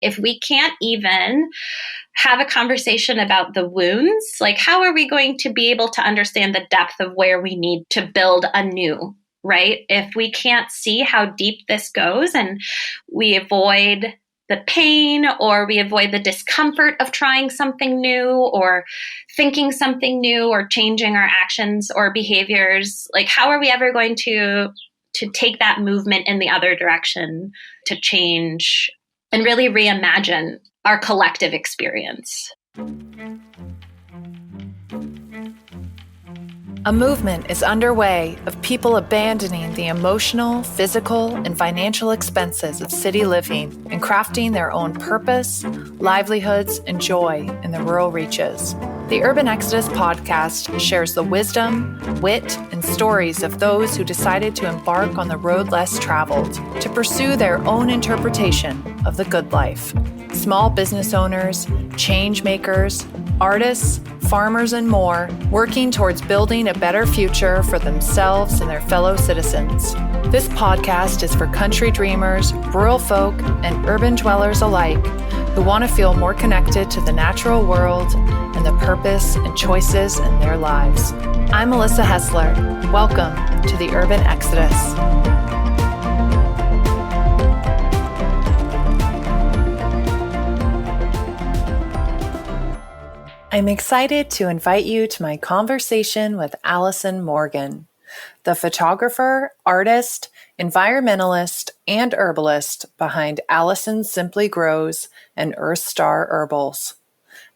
if we can't even have a conversation about the wounds, like how are we going to be able to understand the depth of where we need to build anew, right? If we can't see how deep this goes and we avoid the pain or we avoid the discomfort of trying something new or thinking something new or changing our actions or behaviors, like how are we ever going to take that movement in the other direction to change and really reimagine our collective experience? A movement is underway of people abandoning the emotional, physical, and financial expenses of city living and crafting their own purpose, livelihoods, and joy in the rural reaches. The Urban Exodus podcast shares the wisdom, wit, and stories of those who decided to embark on the road less traveled to pursue their own interpretation of the good life. Small business owners, change makers, artists, farmers, and more, working towards building a better future for themselves and their fellow citizens. This podcast is for country dreamers, rural folk, and urban dwellers alike who want to feel more connected to the natural world and the purpose and choices in their lives. I'm Alyssa Hessler. Welcome to the Urban Exodus. I'm excited to invite you to my conversation with Alyson Morgan, the photographer, artist, environmentalist, and herbalist behind Alyson Simply Grows and Earth Star Herbals.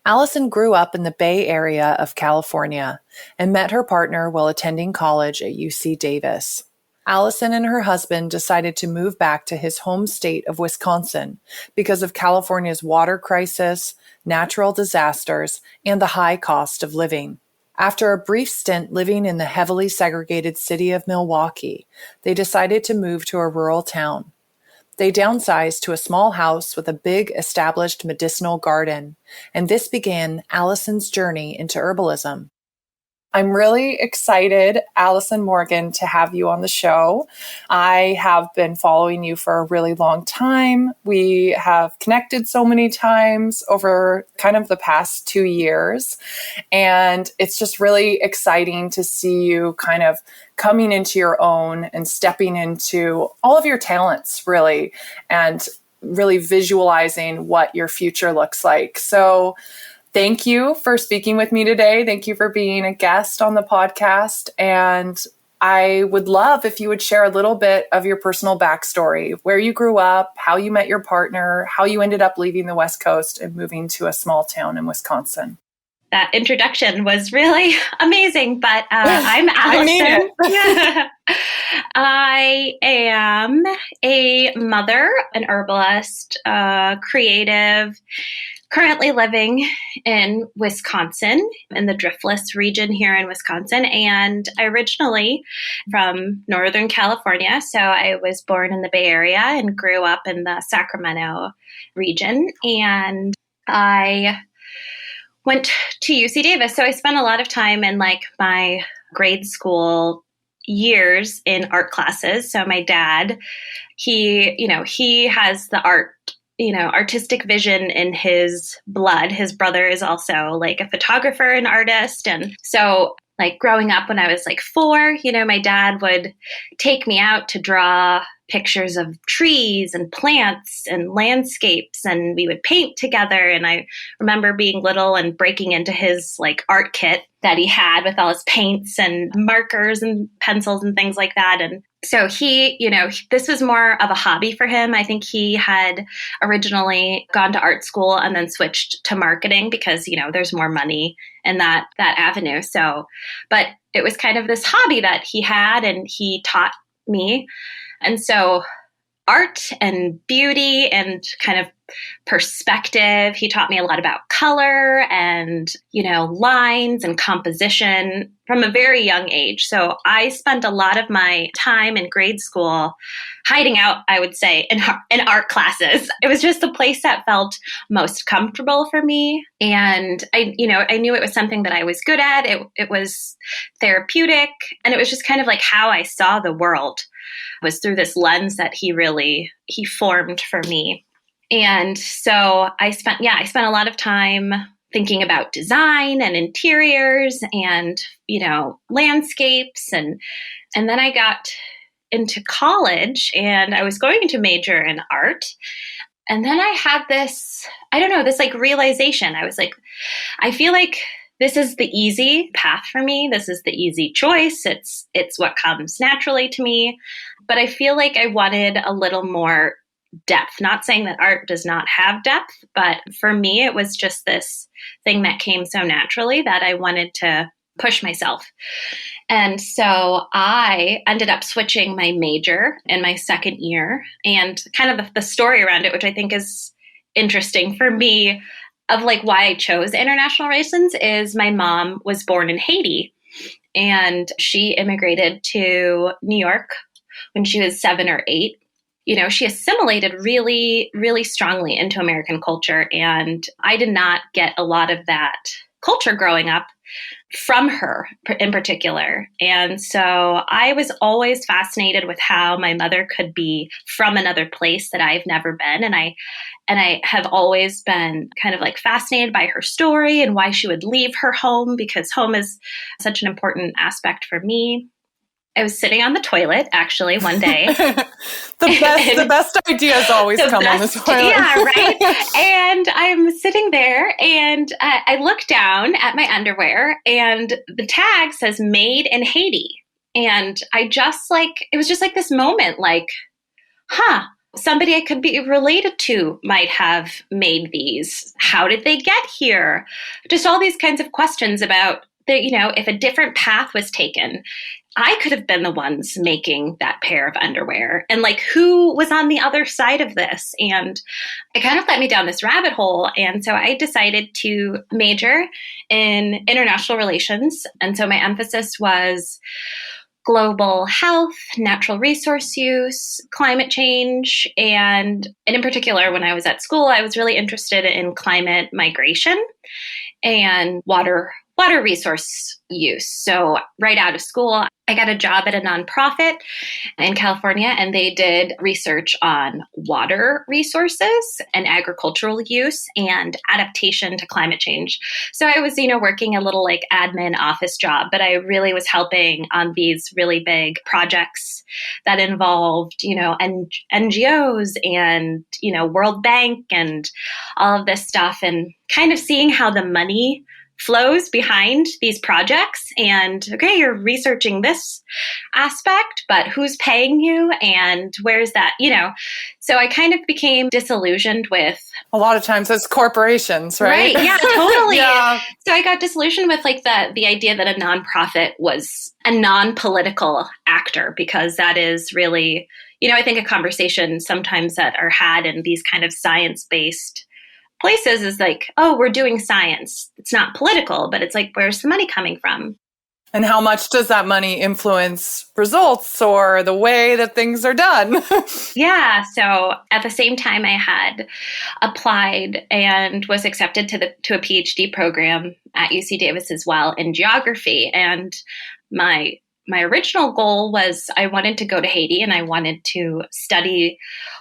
Alyson grew up in the Bay Area of California and met her partner while attending college at UC Davis. Alyson and her husband decided to move back to his home state of Wisconsin because of California's water crisis, natural disasters, and the high cost of living. After a brief stint living in the heavily segregated city of Milwaukee, they decided to move to a rural town. They downsized to a small house with a big established medicinal garden, and this began Alyson's journey into herbalism. I'm really excited, Alyson Morgan, to have you on the show. I have been following you for a really long time. We have connected so many times over kind of the past 2 years. And it's just really exciting to see you kind of coming into your own and stepping into all of your talents, really, and really visualizing what your future looks like. So thank you for speaking with me today. Thank you for being a guest on the podcast. And I would love if you would share a little bit of your personal backstory, where you grew up, how you met your partner, how you ended up leaving the West Coast and moving to a small town in Wisconsin. That introduction was really amazing, but I'm Alyson. I mean it. I am a mother, an herbalist, creative, currently living in Wisconsin, in the Driftless region here in Wisconsin, and originally from Northern California. So I was born in the Bay Area and grew up in the Sacramento region, and I went to UC Davis. So I spent a lot of time in like my grade school years in art classes. So my dad, he has the artistic vision in his blood. His brother is also like a photographer and artist. And so like growing up when I was like 4, my dad would take me out to draw pictures of trees and plants and landscapes, and we would paint together. And I remember being little and breaking into his like art kit that he had with all his paints and markers and pencils and things like that. And so he, this was more of a hobby for him. I think he had originally gone to art school and then switched to marketing because, there's more money in that avenue. So, but it was kind of this hobby that he had and he taught me. And so art and beauty and kind of perspective. He taught me a lot about color and, lines and composition from a very young age. So I spent a lot of my time in grade school hiding out, I would say, in art classes. It was just the place that felt most comfortable for me. And I knew it was something that I was good at. It was therapeutic. And it was just kind of like how I saw the world was through this lens that he formed for me. And so I spent a lot of time thinking about design and interiors and, landscapes. And then I got into college and I was going to major in art. And then I had this like realization. I was like, I feel like this is the easy path for me. This is the easy choice. It's what comes naturally to me. But I feel like I wanted a little more depth. Not saying that art does not have depth, but for me, it was just this thing that came so naturally that I wanted to push myself. And so I ended up switching my major in my second year, and kind of the story around it, which I think is interesting for me, of like why I chose international relations, is my mom was born in Haiti and she immigrated to New York when she was 7 or 8. She assimilated really, really strongly into American culture. And I did not get a lot of that culture growing up from her in particular. And so I was always fascinated with how my mother could be from another place that I've never been. And I have always been kind of like fascinated by her story and why she would leave her home, because home is such an important aspect for me. I was sitting on the toilet actually one day. The best ideas always come on the toilet. Yeah, right. And I'm sitting there and I look down at my underwear and the tag says made in Haiti. And it was just like this moment, like, somebody I could be related to might have made these. How did they get here? Just all these kinds of questions about if a different path was taken, I could have been the ones making that pair of underwear. And like, who was on the other side of this? And it kind of led me down this rabbit hole. And so I decided to major in international relations. And so my emphasis was global health, natural resource use, climate change. And in particular, when I was at school, I was really interested in climate migration and water resource use. So right out of school, I got a job at a nonprofit in California, and they did research on water resources and agricultural use and adaptation to climate change. So I was, working a little like admin office job, but I really was helping on these really big projects that involved, NGOs and, World Bank and all of this stuff, and kind of seeing how the money flows behind these projects. And okay, you're researching this aspect, but who's paying you and where's that, So I kind of became disillusioned with... A lot of times it's corporations, right? Right, yeah, totally. Yeah. So I got disillusioned with like the idea that a nonprofit was a non-political actor, because that is really, I think a conversation sometimes that are had in these kind of science-based places is like, oh, we're doing science. It's not political, but it's like, where's the money coming from? And how much does that money influence results or the way that things are done? Yeah. So at the same time, I had applied and was accepted to a PhD program at UC Davis as well in geography. And my original goal was I wanted to go to Haiti and I wanted to study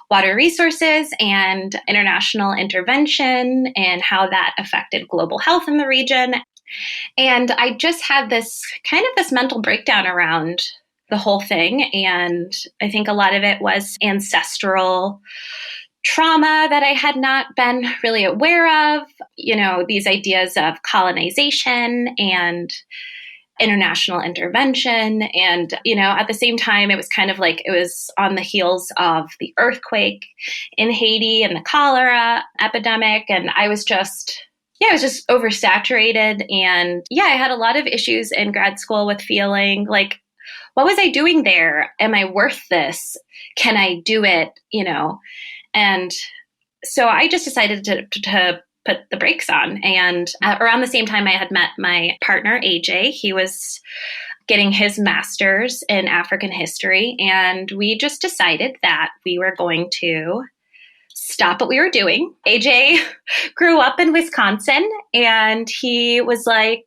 water resources and international intervention and how that affected global health in the region. And I just had this mental breakdown around the whole thing. And I think a lot of it was ancestral trauma that I had not been really aware of, these ideas of colonization and international intervention. And, at the same time, it was kind of like it was on the heels of the earthquake in Haiti and the cholera epidemic. And I was just oversaturated. And I had a lot of issues in grad school with feeling like, what was I doing there? Am I worth this? Can I do it? And so I just decided to put the brakes on. And around the same time, I had met my partner, AJ. He was getting his master's in African history. And we just decided that we were going to stop what we were doing. AJ grew up in Wisconsin and he was like,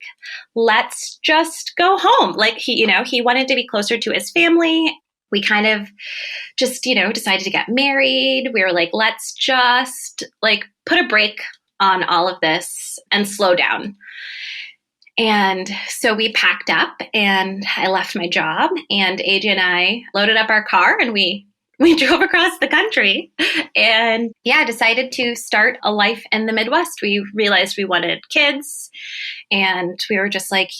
let's just go home. Like he wanted to be closer to his family. we kind of just, decided to get married. We were like, let's just like put a break on all of this and slow down. And so we packed up and I left my job, and AJ and I loaded up our car and we drove across the country and decided to start a life in the Midwest. We realized we wanted kids, and we were just like,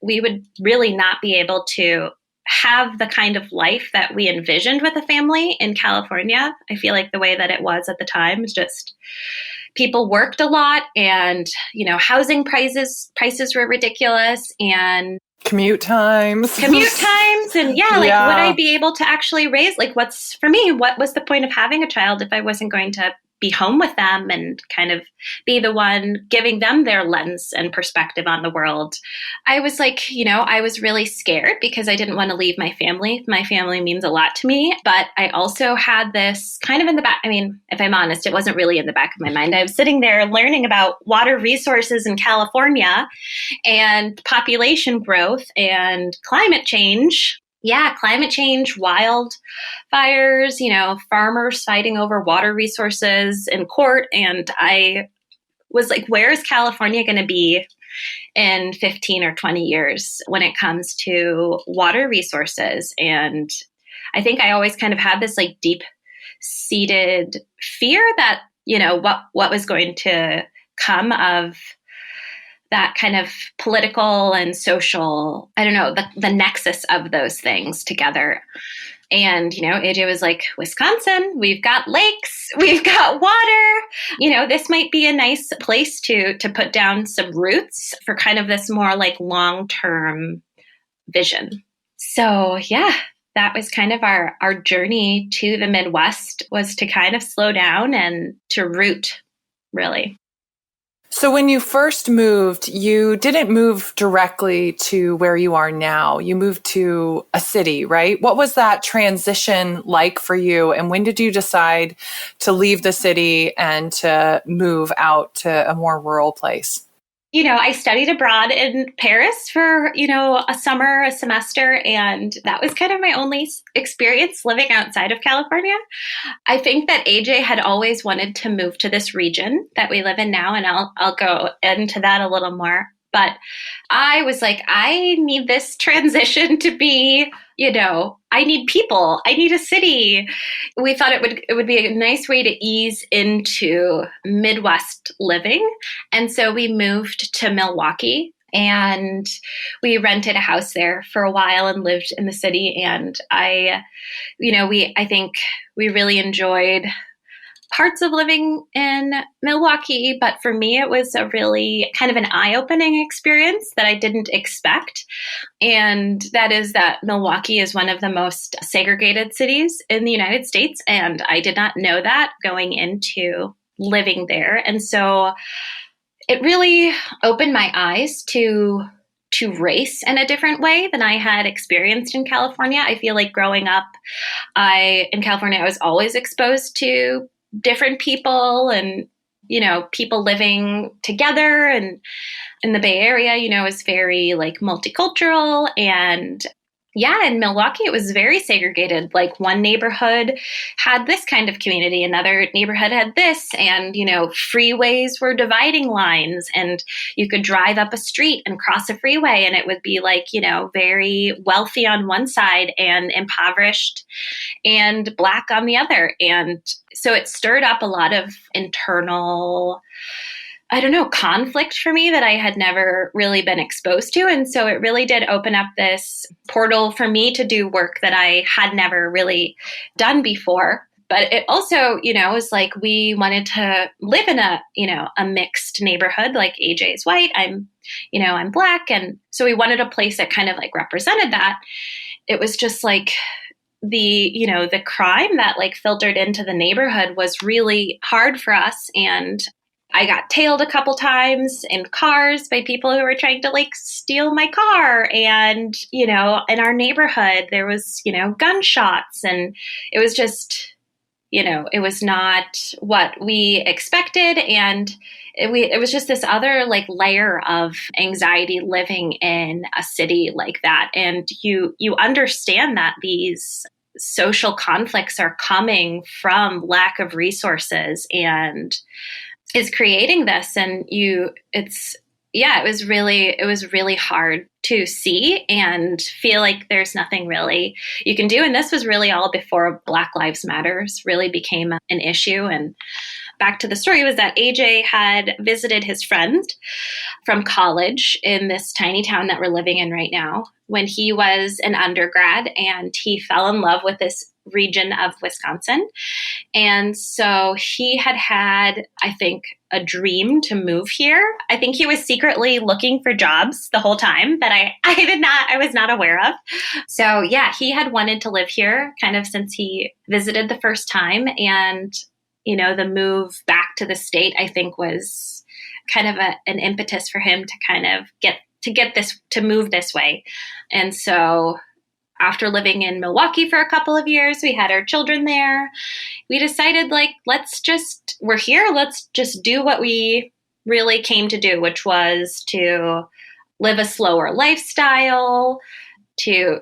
we would really not be able to have the kind of life that we envisioned with a family in California. I feel like the way that it was at the time was just people worked a lot, and, housing prices were ridiculous, and commute times. And would I be able to actually raise, like, what was the point of having a child if I wasn't going to be home with them and kind of be the one giving them their lens and perspective on the world? I was like, I was really scared because I didn't want to leave my family. My family means a lot to me, but I also had this kind of in the back. I mean, if I'm honest, it wasn't really in the back of my mind. I was sitting there learning about water resources in California and population growth and climate change. Yeah, climate change, wildfires, farmers fighting over water resources in court. And I was like, where is California going to be in 15 or 20 years when it comes to water resources? And I think I always kind of had this like deep-seated fear that, what was going to come of that kind of political and social, I don't know, the nexus of those things together. And, AJ was like, Wisconsin, we've got lakes, we've got water, this might be a nice place to put down some roots for kind of this more like long-term vision. So that was kind of our journey to the Midwest, was to kind of slow down and to root, really. So when you first moved, you didn't move directly to where you are now. You moved to a city, right? What was that transition like for you? And when did you decide to leave the city and to move out to a more rural place? I studied abroad in Paris for, a semester, and that was kind of my only experience living outside of California. I think that AJ had always wanted to move to this region that we live in now, and I'll go into that a little more. But I was like, I need this transition to be, I need people. I need a city. We thought it would be a nice way to ease into Midwest living. And so we moved to Milwaukee, and we rented a house there for a while and lived in the city. And I think we really enjoyed parts of living in Milwaukee, but for me, it was a really kind of an eye-opening experience that I didn't expect. And that is that Milwaukee is one of the most segregated cities in the United States. And I did not know that going into living there. And so it really opened my eyes to race in a different way than I had experienced in California. I feel like growing up, in California, I was always exposed to different people and, people living together. And in the Bay Area, is very like multicultural. And in Milwaukee, it was very segregated. Like one neighborhood had this kind of community, another neighborhood had this, and, freeways were dividing lines, and you could drive up a street and cross a freeway, and it would be like, very wealthy on one side and impoverished and Black on the other. And so it stirred up a lot of internal, conflict for me that I had never really been exposed to. And so it really did open up this portal for me to do work that I had never really done before. But it also, was like we wanted to live in a mixed neighborhood. Like AJ is white, I'm Black. And so we wanted a place that kind of like represented that. It was just like the crime that like filtered into the neighborhood was really hard for us. And I got tailed a couple times in cars by people who were trying to like steal my car. And, in our neighborhood, there was, gunshots, and it was just, it was not what we expected. And it was just this other like layer of anxiety living in a city like that. And you understand that these social conflicts are coming from lack of resources and is creating this. And it was really hard to see and feel like there's nothing really you can do. And this was really all before Black Lives Matters really became an issue. And back to the story was that AJ had visited his friend from college in this tiny town that we're living in right now when he was an undergrad, and he fell in love with this region of Wisconsin. And so he had, I think, a dream to move here. I think he was secretly looking for jobs the whole time that I was not aware of. So yeah, he had wanted to live here kind of since he visited the first time. And, the move back to the state, I think, was kind of an impetus for him to kind of to move this way. And so after living in Milwaukee for a couple of years, we had our children there. We decided, we're here. Let's just do what we really came to do, which was to live a slower lifestyle, to,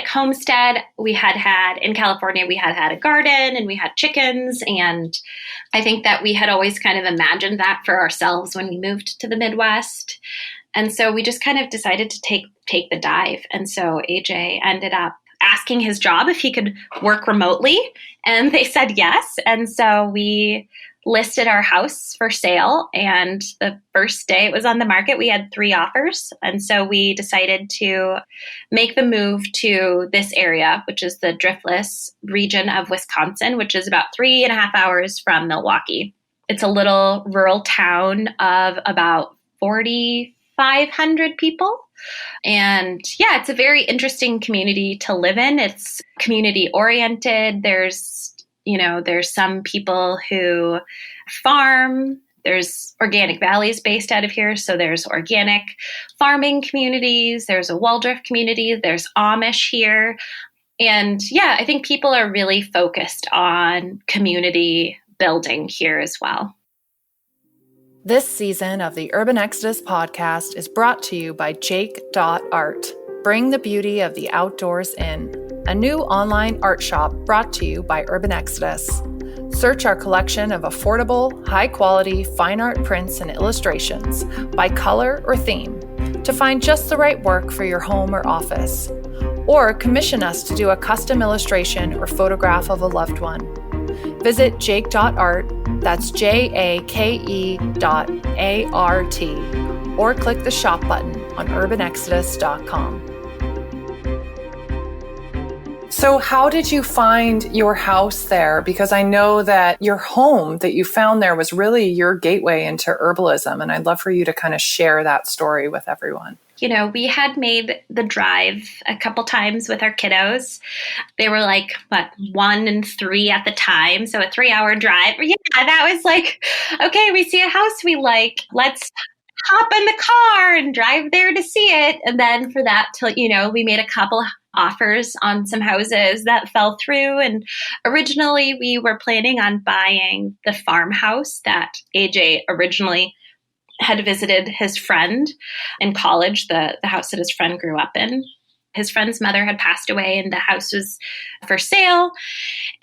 homestead. We had in California, we had a garden and we had chickens. And I think that we had always kind of imagined that for ourselves when we moved to the Midwest. And so we just kind of decided to take the dive. And so AJ ended up asking his job if he could work remotely, and they said yes. And so we listed our house for sale. And the first day it was on the market, we had 3 offers. And so we decided to make the move to this area, which is the driftless region of Wisconsin, which is about 3.5 hours from Milwaukee. It's a little rural town of about 4,500 people. And yeah, it's a very interesting community to live in. It's community oriented. There's some people who farm. There's Organic Valleys based out of here. So there's organic farming communities. There's a Waldorf community. There's Amish here. And yeah, I think people are really focused on community building here as well. This season of the Urban Exodus podcast is brought to you by Jake.art. Bring the beauty of the outdoors in. A new online art shop brought to you by Urban Exodus. Search our collection of affordable, high-quality fine art prints and illustrations by color or theme to find just the right work for your home or office. Or commission us to do a custom illustration or photograph of a loved one. Visit Jake.art, that's JAKE.ART, or click the shop button on urbanexodus.com. So how did you find your house there? Because I know that your home that you found there was really your gateway into herbalism, and I'd love for you to kind of share that story with everyone. We had made the drive a couple times with our kiddos. They were 1 and 3 at the time. So a 3-hour drive. Yeah, that was okay, we see a house we like. Let's hop in the car and drive there to see it. And then for that, we made a couple offers on some houses that fell through. And originally we were planning on buying the farmhouse that AJ originally had visited his friend in college, the house that his friend grew up in. His friend's mother had passed away and the house was for sale.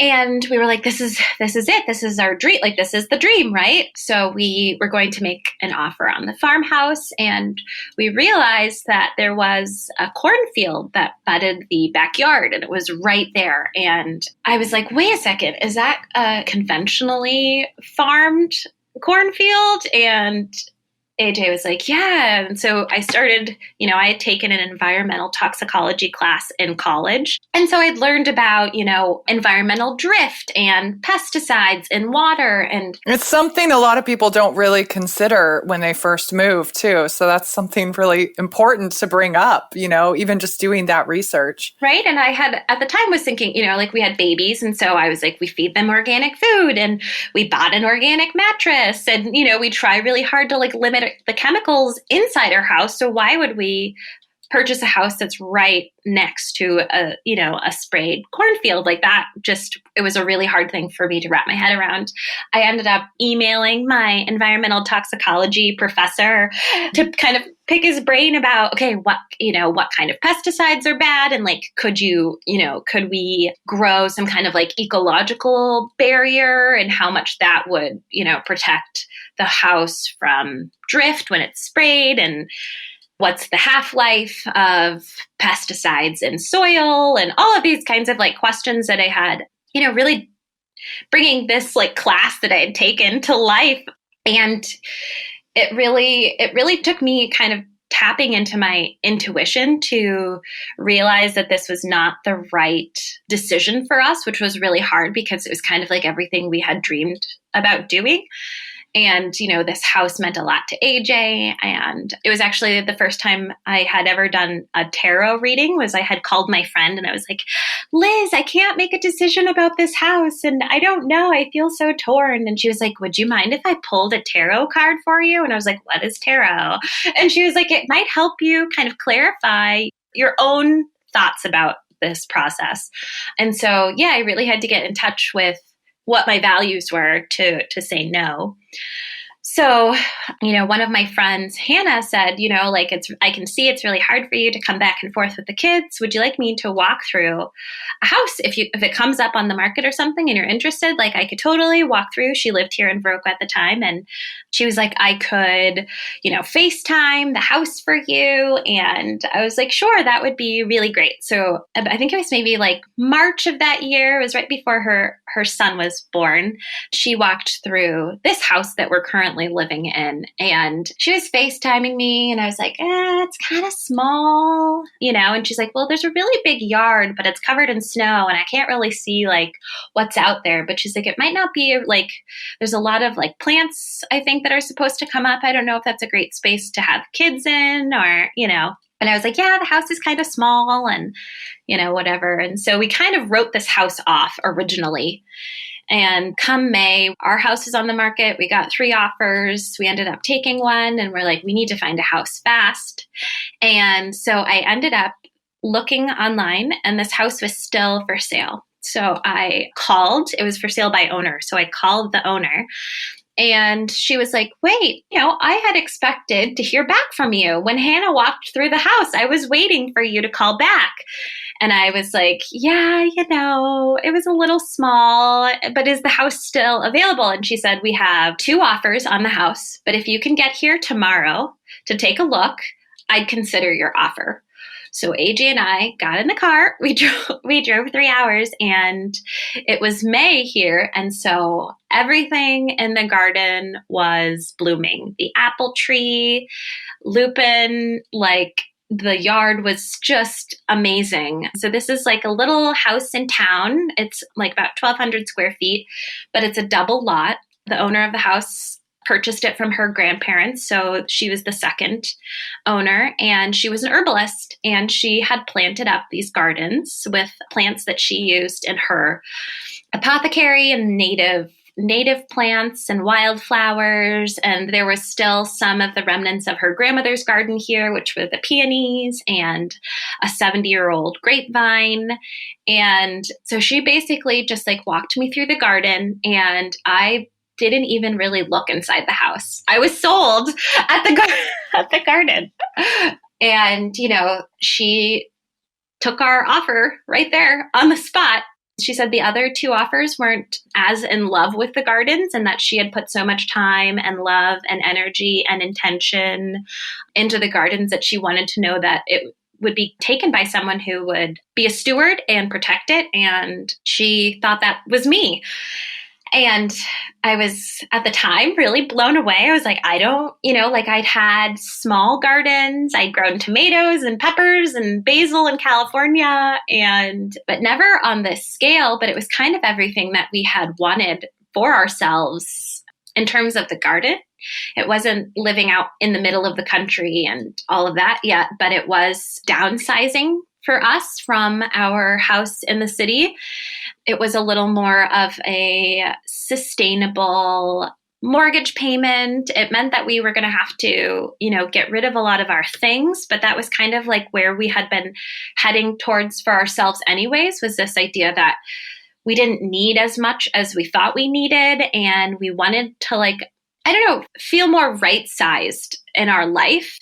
And we were like, this is it. This is our dream. This is the dream, right? So we were going to make an offer on the farmhouse. And we realized that there was a cornfield that butted the backyard and it was right there. And I was like, wait a second, is that a conventionally farmed cornfield? And AJ was like, yeah. And so I started, I had taken an environmental toxicology class in college. And so I'd learned about, environmental drift and pesticides in water. And it's something a lot of people don't really consider when they first move too. So that's something really important to bring up, even just doing that research. Right. And I had at the time was thinking, we had babies. And so I was like, we feed them organic food and we bought an organic mattress and, we try really hard to limit the chemicals inside our house. So why would we purchase a house that's right next to a sprayed cornfield like that. Just, it was a really hard thing for me to wrap my head around. I ended up emailing my environmental toxicology professor to kind of pick his brain about, okay, what kind of pesticides are bad? And like, could we grow some kind of like ecological barrier, and how much that would, protect the house from drift when it's sprayed, and what's the half-life of pesticides in soil, and all of these kinds of like questions that I had, really bringing this like class that I had taken to life. And it really took me kind of tapping into my intuition to realize that this was not the right decision for us, which was really hard because it was kind of like everything we had dreamed about doing. And, this house meant a lot to AJ. And it was actually the first time I had ever done a tarot reading. Was I had called my friend and I was like, Liz, I can't make a decision about this house. And I don't know, I feel so torn. And she was like, would you mind if I pulled a tarot card for you? And I was like, what is tarot? And she was like, it might help you kind of clarify your own thoughts about this process. And so, yeah, I really had to get in touch with what my values were to say no. So, one of my friends, Hannah, said, I can see it's really hard for you to come back and forth with the kids. Would you like me to walk through a house? If it comes up on the market or something and you're interested, like I could totally walk through. She lived here in Viroqua at the time. And she was like, I could, FaceTime the house for you. And I was like, sure, that would be really great. So I think it was maybe like March of that year. It was right before her son was born. She walked through this house that we're currently living in, and she was FaceTiming me, and I was like, it's kind of small, and she's like, well, there's a really big yard, but it's covered in snow, and I can't really see like what's out there. But she's like, it might not be like, there's a lot of like plants, I think, that are supposed to come up. I don't know if that's a great space to have kids in, or, And I was like, yeah, the house is kind of small and, whatever. And so we kind of wrote this house off originally. And come May, our house is on the market. We got 3 offers. We ended up taking one, and we're like, we need to find a house fast. And so I ended up looking online, and this house was still for sale. So I called. It was for sale by owner. So I called the owner. And she was like, wait, I had expected to hear back from you. When Hannah walked through the house, I was waiting for you to call back. And I was like, yeah, it was a little small, but is the house still available? And she said, we have 2 offers on the house, but if you can get here tomorrow to take a look, I'd consider your offer. So AJ and I got in the car. We drove 3 hours, and it was May here. And so everything in the garden was blooming. The apple tree, lupin, like the yard was just amazing. So this is like a little house in town. It's like about 1,200 square feet, but it's a double lot. The owner of the house purchased it from her grandparents. So she was the second owner, and she was an herbalist, and she had planted up these gardens with plants that she used in her apothecary and native plants and wildflowers. And there was still some of the remnants of her grandmother's garden here, which were the peonies and a 70-year-old grapevine. And so she basically just like walked me through the garden, and I didn't even really look inside the house. I was sold at the garden. And, she took our offer right there on the spot. She said the other 2 offers weren't as in love with the gardens, and that she had put so much time and love and energy and intention into the gardens that she wanted to know that it would be taken by someone who would be a steward and protect it. And she thought that was me. And I was at the time really blown away. I was like, I'd had small gardens. I'd grown tomatoes and peppers and basil in California, but never on this scale. But it was kind of everything that we had wanted for ourselves in terms of the garden. It wasn't living out in the middle of the country and all of that yet, but it was downsizing for us from our house in the city. It was a little more of a sustainable mortgage payment. It meant that we were going to have to, get rid of a lot of our things. But that was kind of like where we had been heading towards for ourselves anyways, was this idea that we didn't need as much as we thought we needed. And we wanted to feel more right-sized in our life.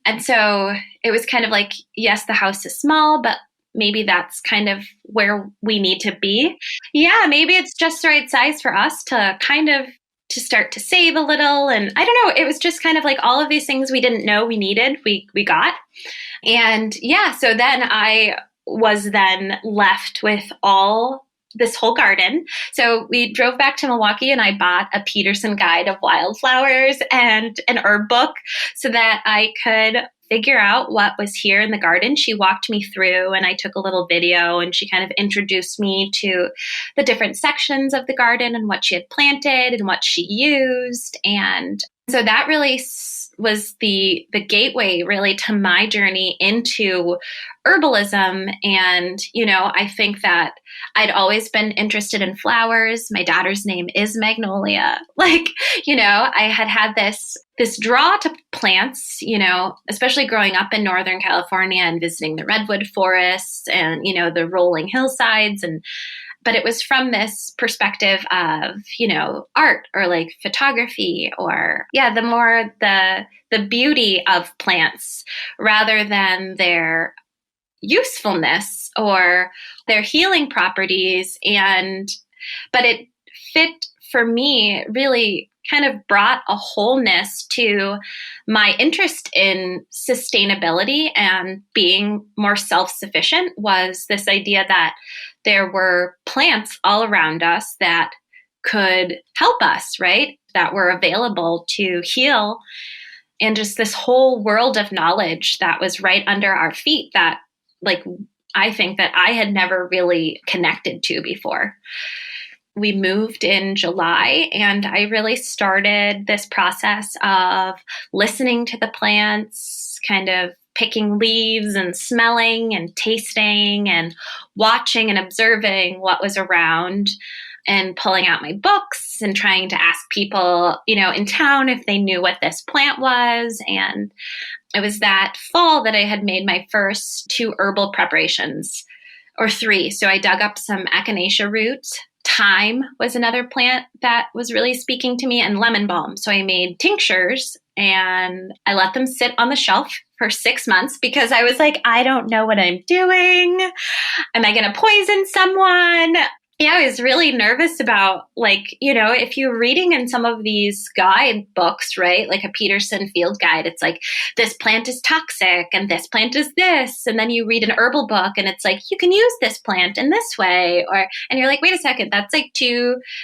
And so it was kind of like, yes, the house is small, but maybe that's kind of where we need to be. Yeah, maybe it's just the right size for us to kind of to start to save a little. And I don't know, it was just kind of like all of these things we didn't know we needed, we got. And yeah, so then I was then left with this whole garden. So we drove back to Milwaukee and I bought a Peterson guide of wildflowers and an herb book so that I could figure out what was here in the garden. She walked me through and I took a little video and she kind of introduced me to the different sections of the garden and what she had planted and what she used. And so that really was the gateway really to my journey into herbalism. And, I think that I'd always been interested in flowers. My daughter's name is Magnolia. I had this draw to plants, especially growing up in Northern California and visiting the redwood forests and, the rolling hillsides. But it was from this perspective of, art or like photography or, the beauty of plants rather than their usefulness or their healing properties. But it fit for me, really kind of brought a wholeness to my interest in sustainability and being more self-sufficient. Was this idea that there were plants all around us that could help us, right? That were available to heal. And just this whole world of knowledge that was right under our feet that I think that I had never really connected to before. We moved in July and I really started this process of listening to the plants, kind of picking leaves and smelling and tasting and watching and observing what was around and pulling out my books and trying to ask people, in town if they knew what this plant was. And it was that fall that I had made my first 2 herbal preparations, or 3. So I dug up some echinacea roots. Thyme was another plant that was really speaking to me, and lemon balm. So I made tinctures and I let them sit on the shelf for 6 months because I was like, I don't know what I'm doing. Am I going to poison someone? Yeah, I was really nervous about, if you're reading in some of these guide books, right, like a Peterson field guide, it's like, this plant is toxic and this plant is this. And then you read an herbal book and it's like, you can use this plant in this way. And you're like, wait a second, that's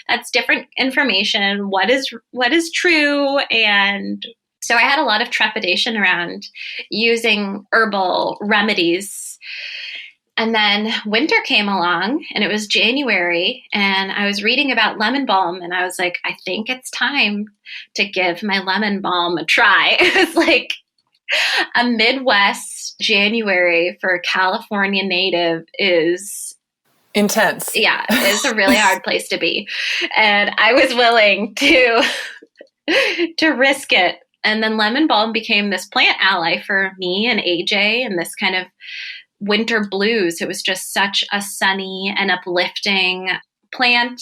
that's different information. What is true? And so I had a lot of trepidation around using herbal remedies. And then winter came along and it was January and I was reading about lemon balm and I was like, I think it's time to give my lemon balm a try. It was like a Midwest January for a California native is intense. Yeah, it's a really hard place to be. And I was willing to risk it. And then lemon balm became this plant ally for me and AJ and this kind of winter blues. It was just such a sunny and uplifting plant.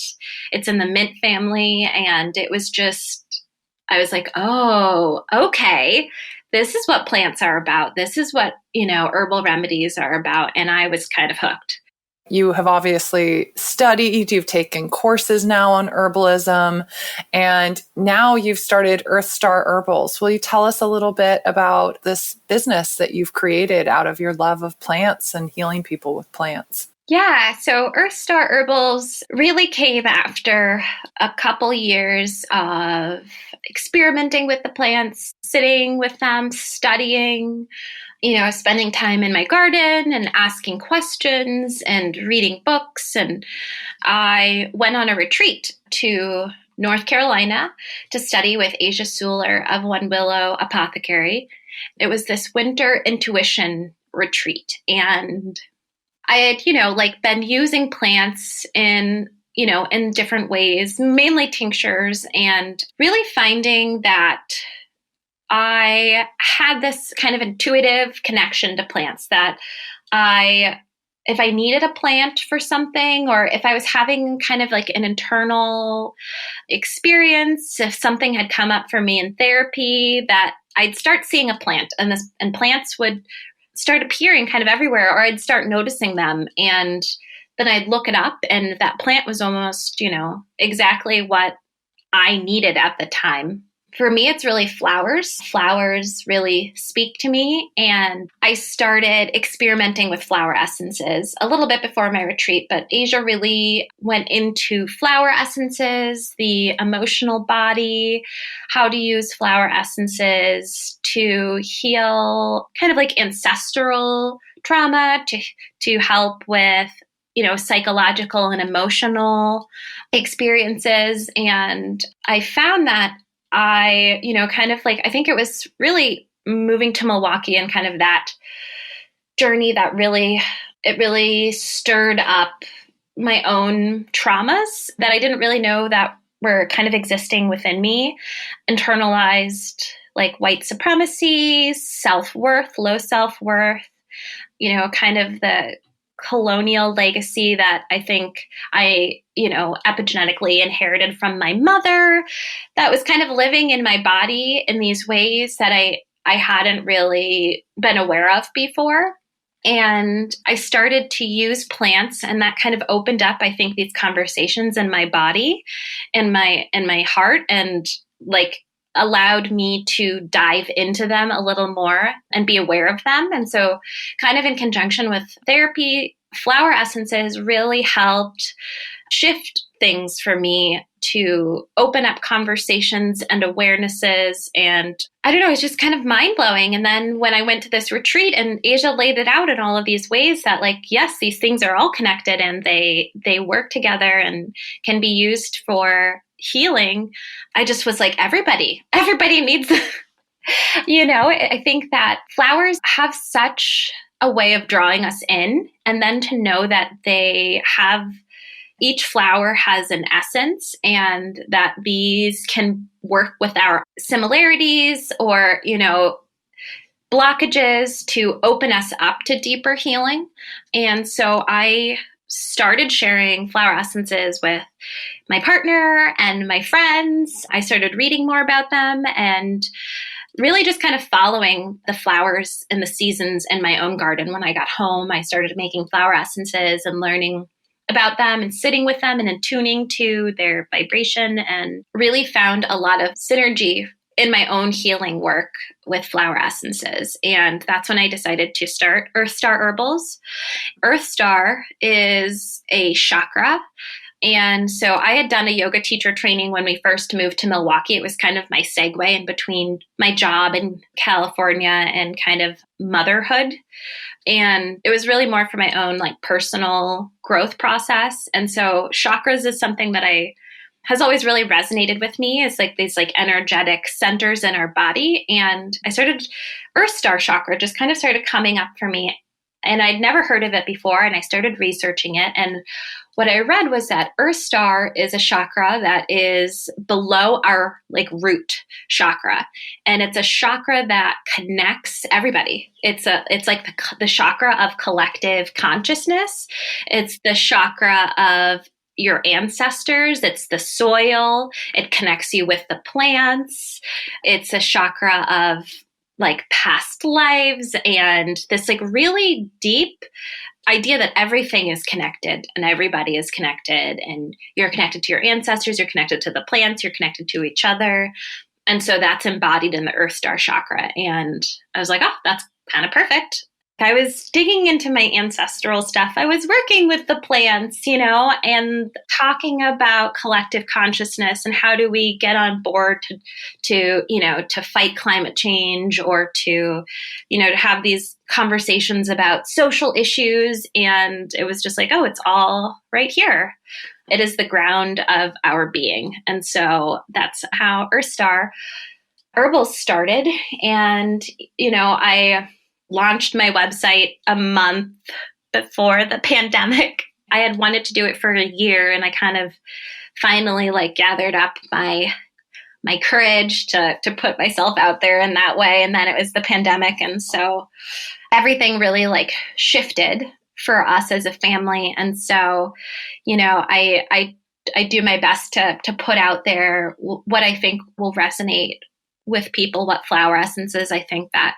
It's in the mint family. And it was just, I was like, oh, okay. This is what plants are about. This is what, herbal remedies are about. And I was kind of hooked. You have obviously studied, you've taken courses now on herbalism, and now you've started Earth Star Herbals. Will you tell us a little bit about this business that you've created out of your love of plants and healing people with plants? Yeah, so Earth Star Herbals really came after a couple years of experimenting with the plants, sitting with them, studying, spending time in my garden and asking questions and reading books. And I went on a retreat to North Carolina to study with Asia Suler of One Willow Apothecary. It was this winter intuition retreat. And I had, been using plants in in different ways, mainly tinctures, and really finding that I had this kind of intuitive connection to plants that if I needed a plant for something, or if I was having kind of like an internal experience, if something had come up for me in therapy, that I'd start seeing a plant, and plants would start appearing kind of everywhere, or I'd start noticing them. And then I'd look it up, and that plant was almost, exactly what I needed at the time. For me, it's really flowers. Flowers really speak to me. And I started experimenting with flower essences a little bit before my retreat, but Asia really went into flower essences, the emotional body, how to use flower essences to heal kind of like ancestral trauma, to help with psychological and emotional experiences. And I found that I think it was really moving to Milwaukee and kind of that journey that really stirred up my own traumas that I didn't really know that were kind of existing within me, internalized like white supremacy, self-worth, low self-worth, kind of the colonial legacy that I think I, epigenetically inherited from my mother, that was kind of living in my body in these ways that I hadn't really been aware of before. And I started to use plants, and that kind of opened up, I think, these conversations in my body and my heart, and like allowed me to dive into them a little more and be aware of them. And so kind of in conjunction with therapy, flower essences really helped shift things for me to open up conversations and awarenesses. And I don't know, it's just kind of mind blowing. And then when I went to this retreat and Asia laid it out in all of these ways that like, yes, these things are all connected and they work together and can be used for healing. I just was like, everybody needs, I think that flowers have such a way of drawing us in, and then to know that each flower has an essence, and that these can work with our similarities or, blockages to open us up to deeper healing. And so I started sharing flower essences with my partner and my friends. I started reading more about them and really just kind of following the flowers and the seasons in my own garden. When I got home, I started making flower essences and learning about them and sitting with them and attuning to their vibration, and really found a lot of synergy in my own healing work with flower essences. And that's when I decided to start Earth Star Herbals. Earth Star is a chakra. And so I had done a yoga teacher training when we first moved to Milwaukee. It was kind of my segue in between my job in California and kind of motherhood. And it was really more for my own like personal growth process. And so chakras is something that has always really resonated with me. It's like these like energetic centers in our body. And I started Earth Star chakra just kind of started coming up for me. And I'd never heard of it before. And I started researching it. And what I read was that Earth Star is a chakra that is below our like root chakra. And it's a chakra that connects everybody. It's like the chakra of collective consciousns. It's the chakra of your ancestors. It's the soil. It connects you with the plants. It's a chakra of like past lives, and this like really deep idea that everything is connected and everybody is connected, and you're connected to your ancestors, you're connected to the plants, you're connected to each other. And so that's embodied in the Earth Star chakra. And I was like, oh, that's kind of perfect. I was digging into my ancestral stuff. I was working with the plants, and talking about collective consciousness and how do we get on board to fight climate change, or to have these conversations about social issues. And it was just like, oh, it's all right here. It is the ground of our being. And so that's how Earth Star Herbals started. And, I launched my website a month before the pandemic. I had wanted to do it for a year, and I kind of finally like gathered up my courage to put myself out there in that way. And then it was the pandemic. And so everything really like shifted for us as a family. And so, I do my best to put out there what I think will resonate with people, what flower essences I think that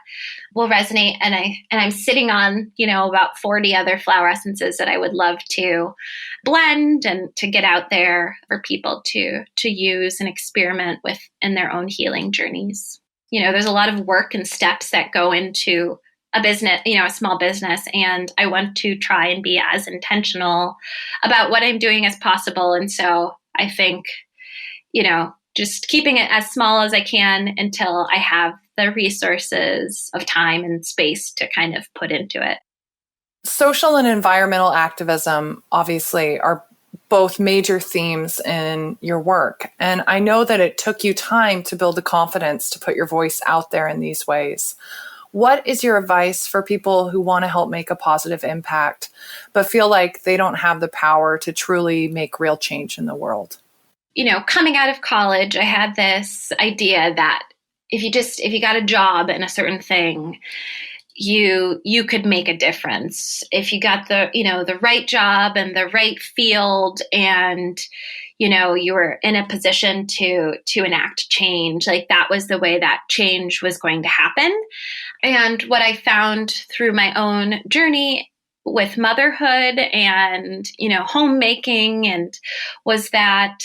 will resonate. And I'm sitting on, about 40 other flower essences that I would love to blend and to get out there for people to use and experiment with in their own healing journeys. There's a lot of work and steps that go into a business, a small business. And I want to try and be as intentional about what I'm doing as possible. And so I think, just keeping it as small as I can until I have the resources of time and space to kind of put into it. Social and environmental activism, obviously, are both major themes in your work. And I know that it took you time to build the confidence to put your voice out there in these ways. What is your advice for people who want to help make a positive impact, but feel like they don't have the power to truly make real change in the world? Coming out of college, I had this idea that if you got a job in a certain thing, you could make a difference. If you got the right job and the right field, and you were in a position to enact change, like that was the way that change was going to happen. And what I found through my own journey with motherhood and homemaking and was that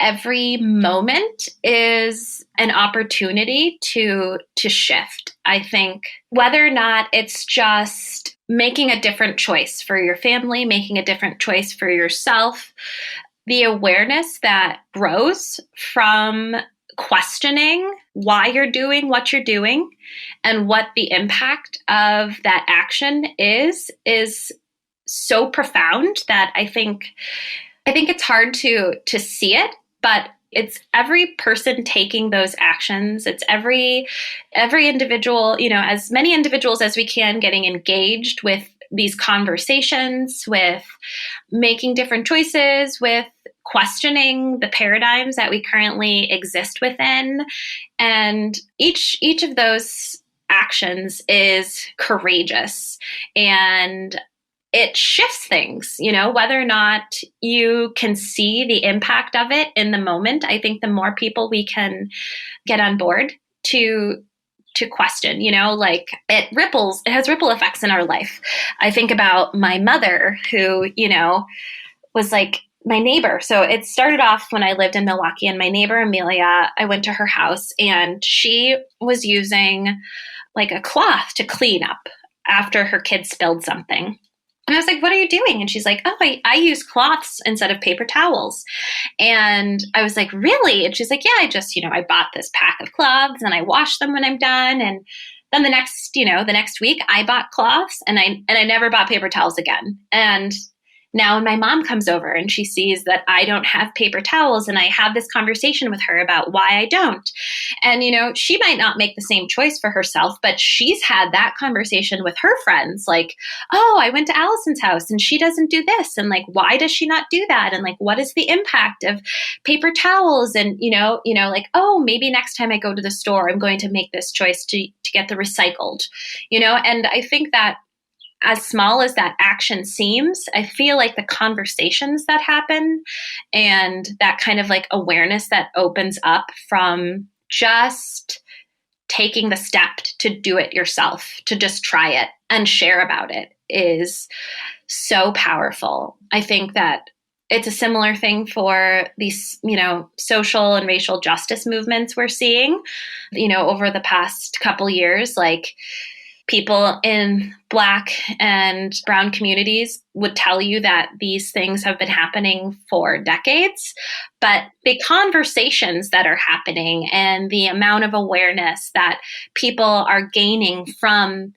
every moment is an opportunity to shift. I think whether or not it's just making a different choice for your family, making a different choice for yourself, the awareness that grows from questioning why you're doing what you're doing and what the impact of that action is so profound that I think it's hard to see it. But it's every person taking those actions. It's every individual, as many individuals as we can getting engaged with these conversations, with making different choices, with questioning the paradigms that we currently exist within. And each of those actions is courageous, and it shifts things, whether or not you can see the impact of it in the moment. I think the more people we can get on board to question, like it has ripple effects in our life. I think about my mother who, was like my neighbor. So it started off when I lived in Milwaukee, and my neighbor, Amelia, I went to her house and she was using like a cloth to clean up after her kid spilled something. And I was like, what are you doing? And she's like, oh, I use cloths instead of paper towels. And I was like, really? And she's like, yeah, I bought this pack of cloths and I wash them when I'm done. And then the next week I bought cloths and I never bought paper towels again. And now when my mom comes over and she sees that I don't have paper towels, and I have this conversation with her about why I don't. And, she might not make the same choice for herself, but she's had that conversation with her friends. Like, oh, I went to Alison's house and she doesn't do this. And like, why does she not do that? And like, what is the impact of paper towels? And, like, oh, maybe next time I go to the store, I'm going to make this choice to get the recycled, and I think that as small as that action seems, I feel like the conversations that happen and that kind of like awareness that opens up from just taking the step to do it yourself, to just try it and share about it, is so powerful. I think that it's a similar thing for these, social and racial justice movements we're seeing, over the past couple years. Like, people in Black and brown communities would tell you that these things have been happening for decades, but the conversations that are happening and the amount of awareness that people are gaining from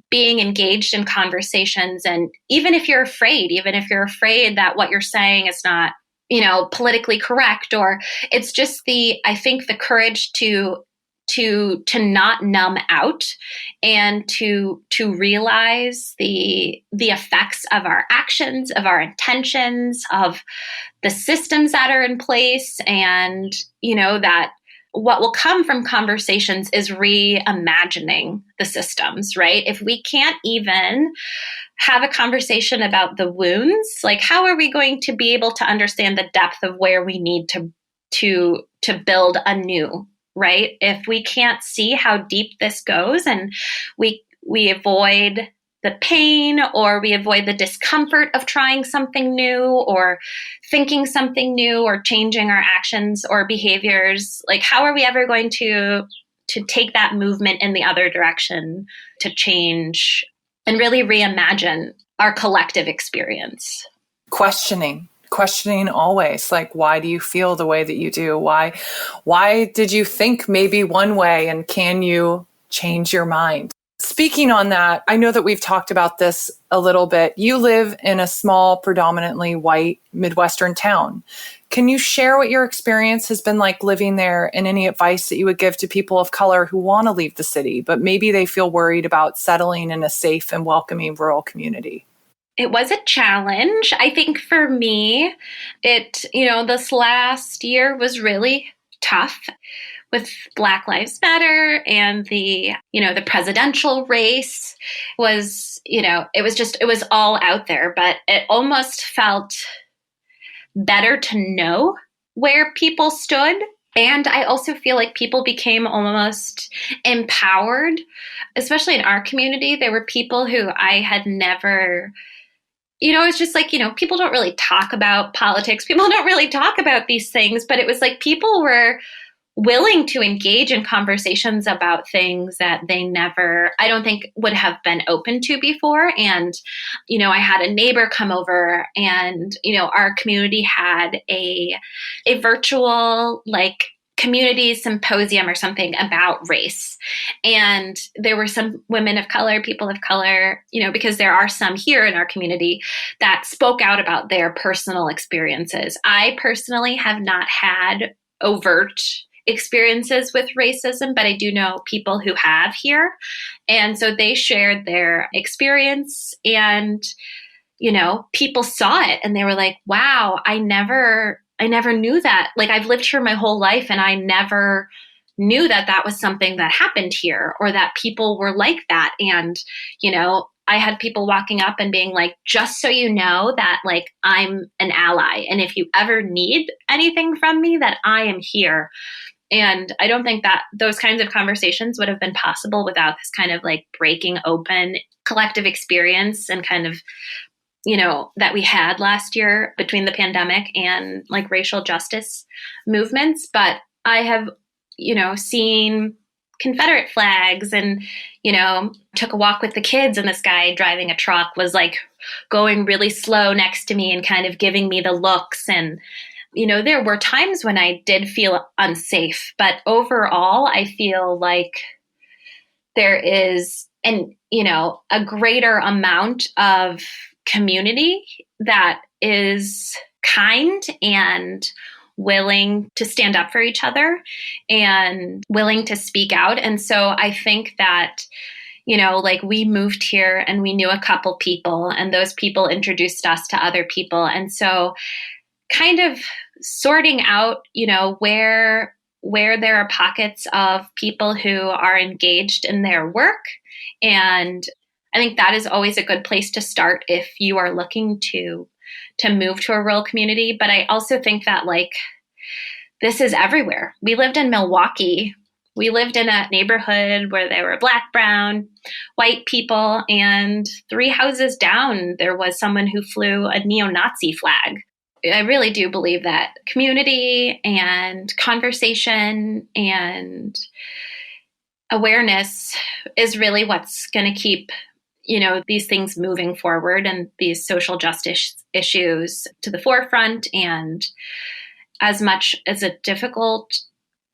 being engaged in conversations, and even if you're afraid that what you're saying is not, politically correct, or it's just I think the courage to to not numb out and to realize the effects of our actions, of our intentions, of the systems that are in place, and that what will come from conversations is reimagining the systems, right? If we can't even have a conversation about the wounds, like how are we going to be able to understand the depth of where we need to build anew, right? If we can't see how deep this goes, and we avoid the pain, or we avoid the discomfort of trying something new or thinking something new or changing our actions or behaviors, like how are we ever going to take that movement in the other direction, to change and really reimagine our collective experience? Questioning always, like, why do you feel the way that you do? Why did you think maybe one way, and can you change your mind? Speaking on that, I know that we've talked about this a little bit. You live in a small, predominantly white Midwestern town. Can you share what your experience has been like living there, and any advice that you would give to people of color who want to leave the city, but maybe they feel worried about settling in a safe and welcoming rural community? It was a challenge. I think for me, this last year was really tough with Black Lives Matter, and the presidential race was, it was all out there, but it almost felt better to know where people stood. And I also feel like people became almost empowered, especially in our community. There were people who I had never, it's just like, people don't really talk about politics. People don't really talk about these things, but it was like people were willing to engage in conversations about things that they never, I don't think, would have been open to before. And, I had a neighbor come over, and, our community had a virtual, like, community symposium or something about race. And there were some women of color, people of color, because there are some here in our community that spoke out about their personal experiences. I personally have not had overt experiences with racism, but I do know people who have here. And so they shared their experience, and, people saw it and they were like, wow, I never knew that. Like, I've lived here my whole life, and I never knew that that was something that happened here, or that people were like that. And, I had people walking up and being like, just so you know that, like, I'm an ally. And if you ever need anything from me, that I am here. And I don't think that those kinds of conversations would have been possible without this kind of like breaking open collective experience, and kind of, that we had last year between the pandemic and like racial justice movements. But I have, seen Confederate flags, and, took a walk with the kids, and this guy driving a truck was like going really slow next to me and kind of giving me the looks. And, there were times when I did feel unsafe, but overall, I feel like there is a greater amount of community that is kind and willing to stand up for each other and willing to speak out. And so I think that, like, we moved here and we knew a couple people, and those people introduced us to other people. And so kind of sorting out, where there are pockets of people who are engaged in their work. And I think that is always a good place to start if you are looking to move to a rural community. But I also think that, like, this is everywhere. We lived in Milwaukee. We lived in a neighborhood where there were Black, brown, white people, and 3 houses down, there was someone who flew a neo-Nazi flag. I really do believe that community and conversation and awareness is really what's going to keep, these things moving forward, and these social justice issues to the forefront. And as much as a difficult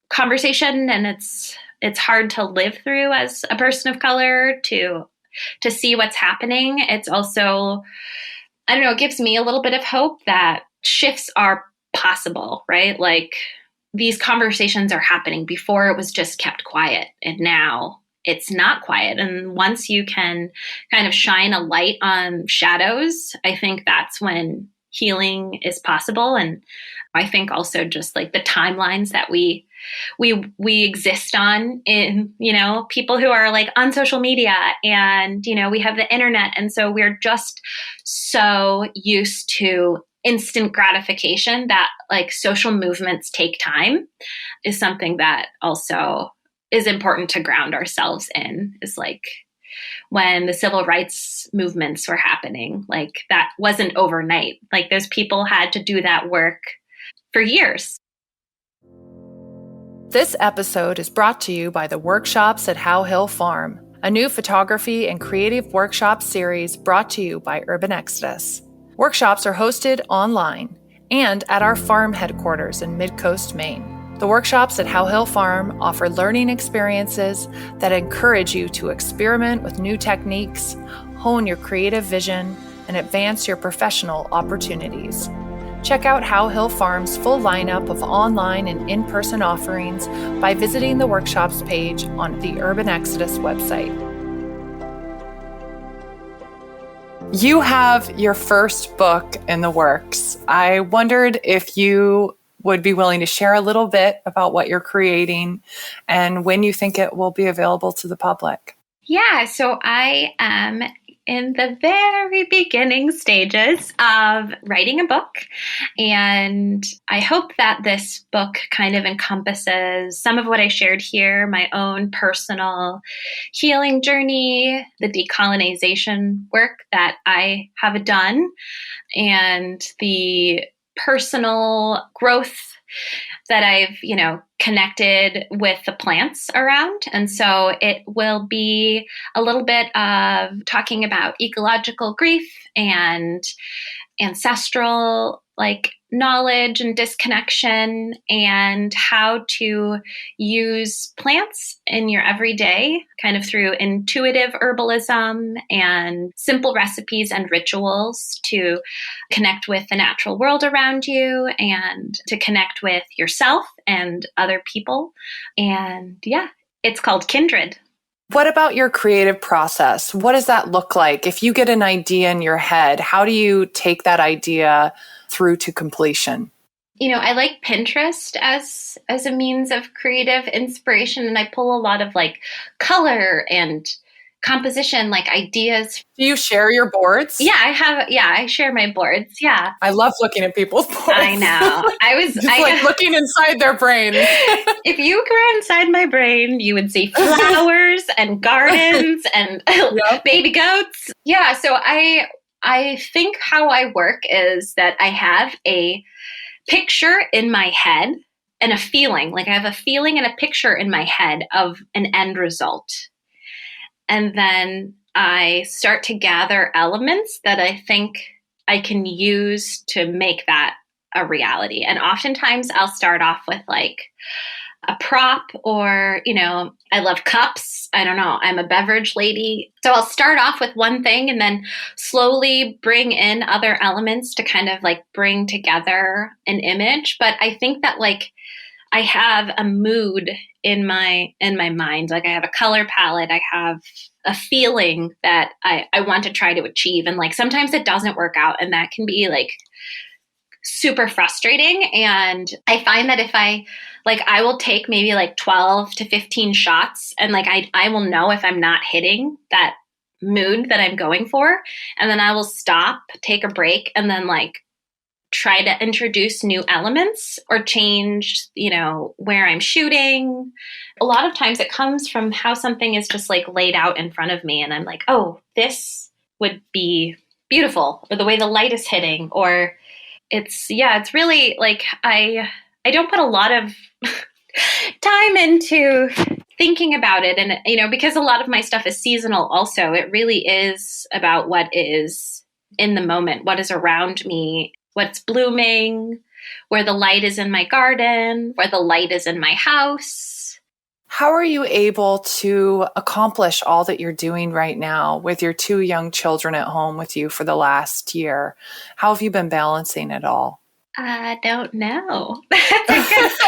conversation, and it's hard to live through as a person of color, to see what's happening, it's also, it gives me a little bit of hope that shifts are possible, right? Like, these conversations are happening. Before it was just kept quiet, and now it's not quiet. And once you can kind of shine a light on shadows, I think that's when healing is possible. And I think also just like the timelines that we exist on, in, people who are like on social media, and, we have the internet. And so we're just so used to instant gratification that like social movements take time, is something that also is important to ground ourselves in. Is like when the civil rights movements were happening, like that wasn't overnight. Like those people had to do that work for years. This episode is brought to you by the workshops at How Hill Farm, a new photography and creative workshop series brought to you by Urban Exodus. Workshops are hosted online and at our farm headquarters in Midcoast, Maine. The workshops at How Hill Farm offer learning experiences that encourage you to experiment with new techniques, hone your creative vision, and advance your professional opportunities. Check out How Hill Farm's full lineup of online and in-person offerings by visiting the workshops page on the Urban Exodus website. You have your first book in the works. I wondered if you would be willing to share a little bit about what you're creating and when you think it will be available to the public. Yeah, so I am in the very beginning stages of writing a book, and I hope that this book kind of encompasses some of what I shared here, my own personal healing journey, the decolonization work that I have done, and the personal growth that I've, connected with the plants around. And so it will be a little bit of talking about ecological grief and ancestral knowledge and disconnection, and how to use plants in your everyday, kind of through intuitive herbalism and simple recipes and rituals to connect with the natural world around you and to connect with yourself and other people. And yeah, it's called Kindred. What about your creative process? What does that look like? If you get an idea in your head, how do you take that idea through to completion? I like Pinterest as a means of creative inspiration, and I pull a lot of color and composition, ideas. Do you share your boards? Yeah, I share my boards. Yeah. I love looking at people's boards. I know. Just looking inside their brain. If you were inside my brain, you would see flowers and gardens and baby goats. Yeah. So I think how I work is that I have a picture in my head and a feeling. I have a feeling and a picture in my head of an end result. And then I start to gather elements that I think I can use to make that a reality. And oftentimes I'll start off with a prop, or, I love cups. I don't know. I'm a beverage lady. So I'll start off with one thing and then slowly bring in other elements to kind of bring together an image. But I think that I have a mood in my mind. I have a color palette. I have a feeling that I want to try to achieve. And sometimes it doesn't work out, and that can be super frustrating. And I find that if I will take maybe 12 to 15 shots, and I will know if I'm not hitting that mood that I'm going for. And then I will stop, take a break, and then try to introduce new elements or change, where I'm shooting. A lot of times it comes from how something is just laid out in front of me. And I'm oh, this would be beautiful, or the way the light is hitting, or it's really I don't put a lot of time into thinking about it. And, because a lot of my stuff is seasonal also, it really is about what is in the moment, what is around me, what's blooming, where the light is in my garden, where the light is in my house. How are you able to accomplish all that you're doing right now with your 2 young children at home with you for the last year? How have you been balancing it all? Don't know. That's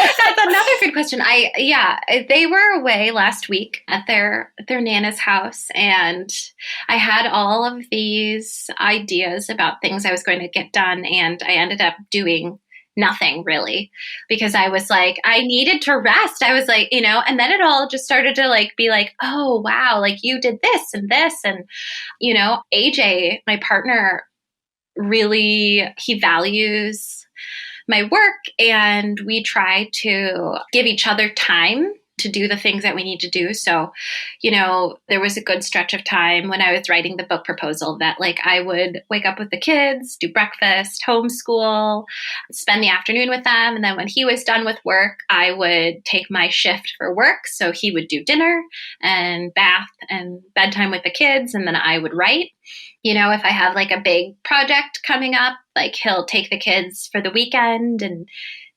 another good question. They were away last week at their Nana's house, and I had all of these ideas about things I was going to get done, and I ended up doing nothing really because I was like, I needed to rest. I was like, and then it all just started to like be like, oh wow, like you did this and this, and AJ, my partner, really, he values my work, and we try to give each other time to do the things that we need to do. So, there was a good stretch of time when I was writing the book proposal that like I would wake up with the kids, do breakfast, homeschool, spend the afternoon with them. And then when he was done with work, I would take my shift for work. So he would do dinner and bath and bedtime with the kids. And then I would write. If I have like a big project coming up, like he'll take the kids for the weekend and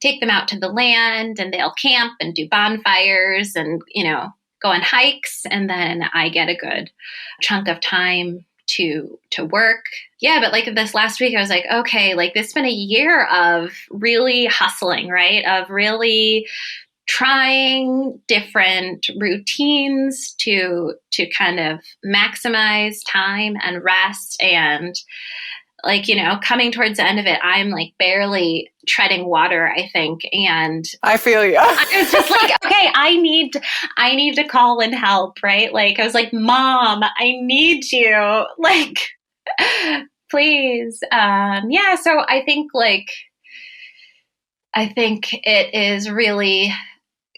take them out to the land, and they'll camp and do bonfires and, go on hikes. And then I get a good chunk of time to work. Yeah. But like this last week, I was like, okay, like this has been a year of really hustling, right? Of really trying different routines to kind of maximize time and rest. And like, coming towards the end of it, I'm like barely treading water, I think. And I feel you. I was just like, okay, I need to call in help, right? Like I was like, Mom, I need you. Like, please. So I think it is really,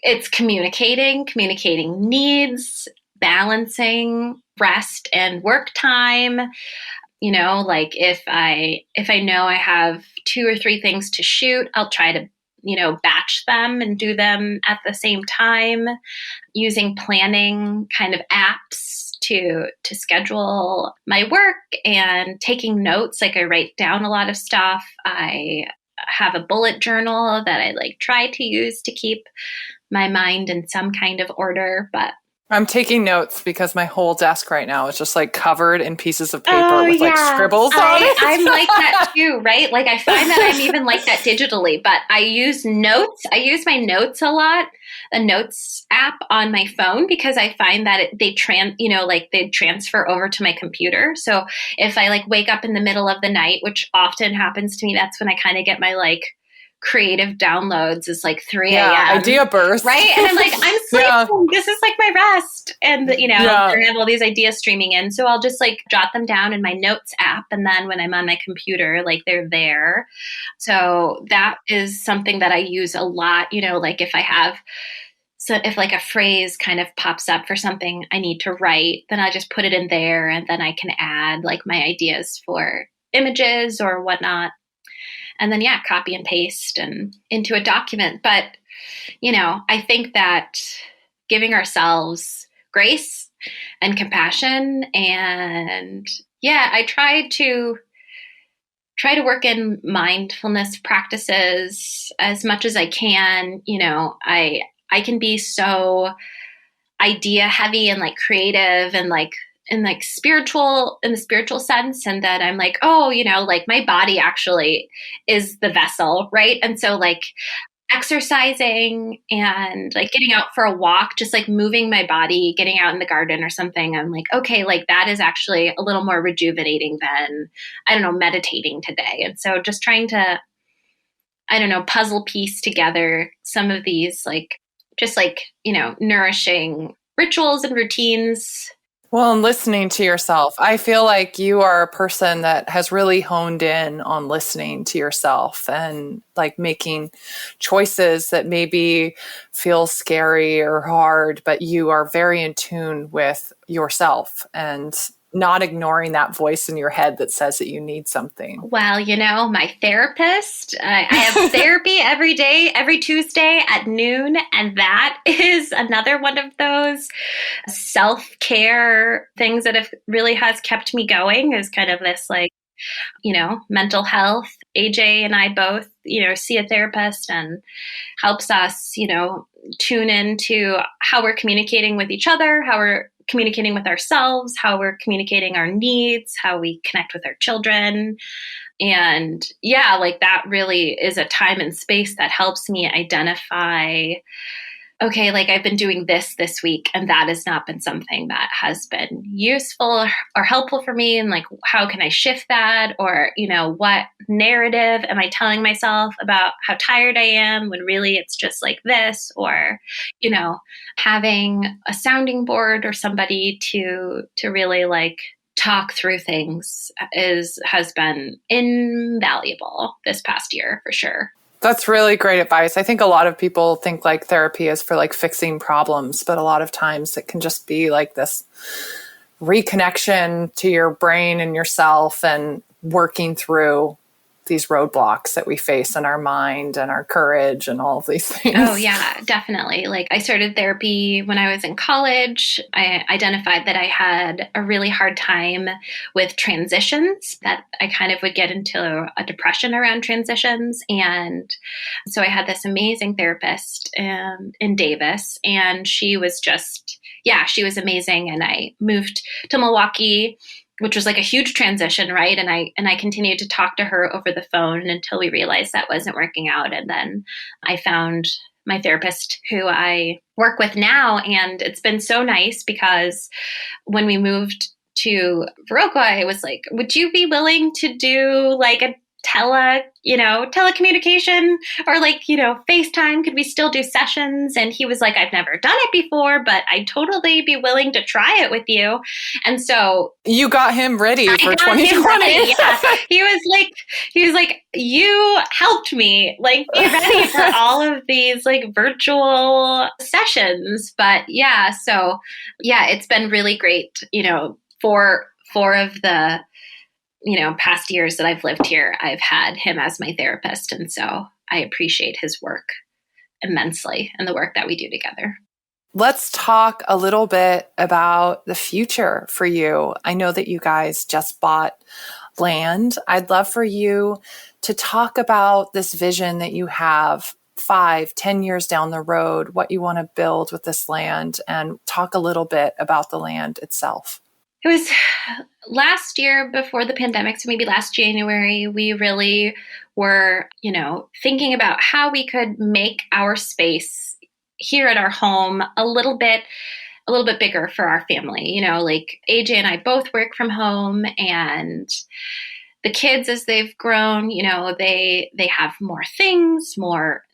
it's communicating needs, balancing rest and work time. Like if I know I have 2 or 3 things to shoot, I'll try to, batch them and do them at the same time, using planning kind of apps to schedule my work, and taking notes. Like I write down a lot of stuff. I have a bullet journal that I like try to use to keep my mind in some kind of order. But I'm taking notes because my whole desk right now is just like covered in pieces of paper with like scribbles on it. I'm like that too, right? Like I find that I'm even like that digitally, but I use notes. I use my notes a lot, a notes app on my phone, because I find that they transfer over to my computer. So if I like wake up in the middle of the night, which often happens to me, that's when I kind of get my like creative downloads, is like 3 a.m. Idea burst. Right? And I'm like, I'm sleeping. This is like my rest. And, I have all these ideas streaming in. So I'll just like jot them down in my notes app. And then when I'm on my computer, like they're there. So that is something that I use a lot, like if if like a phrase kind of pops up for something I need to write, then I just put it in there, and then I can add like my ideas for images or whatnot. And then, copy and paste and into a document. But, I think that giving ourselves grace and compassion, and I try to work in mindfulness practices as much as I can. I can be so idea heavy and like creative and like in the spiritual sense. And then I'm like, oh, like my body actually is the vessel. Right. And so like exercising and like getting out for a walk, just like moving my body, getting out in the garden or something. I'm like, okay, like that is actually a little more rejuvenating than, I don't know, meditating today. And so just trying to, I don't know, puzzle piece together some of these like, just like, nourishing rituals and routines. Well, and listening to yourself, I feel like you are a person that has really honed in on listening to yourself and like making choices that maybe feel scary or hard, but you are very in tune with yourself and not ignoring that voice in your head that says that you need something. Well, my therapist, I have therapy every day, every Tuesday at noon. And that is another one of those self-care things that really has kept me going, is kind of this like, mental health. AJ and I both, see a therapist, and helps us, tune into how we're communicating with each other, how we're communicating with ourselves, how we're communicating our needs, how we connect with our children. And yeah, like that really is a time and space that helps me identify, okay, like I've been doing this week, and that has not been something that has been useful or helpful for me. And like, how can I shift that? Or, what narrative am I telling myself about how tired I am when really it's just like this? Or, having a sounding board or somebody to really like talk through things has been invaluable this past year for sure. That's really great advice. I think a lot of people think like therapy is for like fixing problems, but a lot of times it can just be like this reconnection to your brain and yourself and working through these roadblocks that we face in our mind and our courage and all of these things. Oh, yeah, definitely. Like I started therapy when I was in college. I identified that I had a really hard time with transitions, that I kind of would get into a depression around transitions. And so I had this amazing therapist in Davis, and she was she was amazing. And I moved to Milwaukee, which was like a huge transition, right? And I continued to talk to her over the phone until we realized that wasn't working out. And then I found my therapist who I work with now. And it's been so nice because when we moved to Viroqua, I was like, would you be willing to do like a telecommunication or like, FaceTime? Could we still do sessions? And he was like, I've never done it before, but I'd totally be willing to try it with you. And so you got him ready for 2020. Yeah. He was like, you helped me like be ready for all of these like virtual sessions. But yeah, so yeah, it's been really great, for four of the past years that I've lived here, I've had him as my therapist. And so I appreciate his work immensely and the work that we do together. Let's talk a little bit about the future for you. I know that you guys just bought land. I'd love for you to talk about this vision that you have 5-10 years down the road, what you want to build with this land, and talk a little bit about the land itself. It was last year before the pandemic, so maybe last January, we really were, thinking about how we could make our space here at our home a little bit bigger for our family. Like AJ and I both work from home, and the kids, as they've grown, they have more things, more,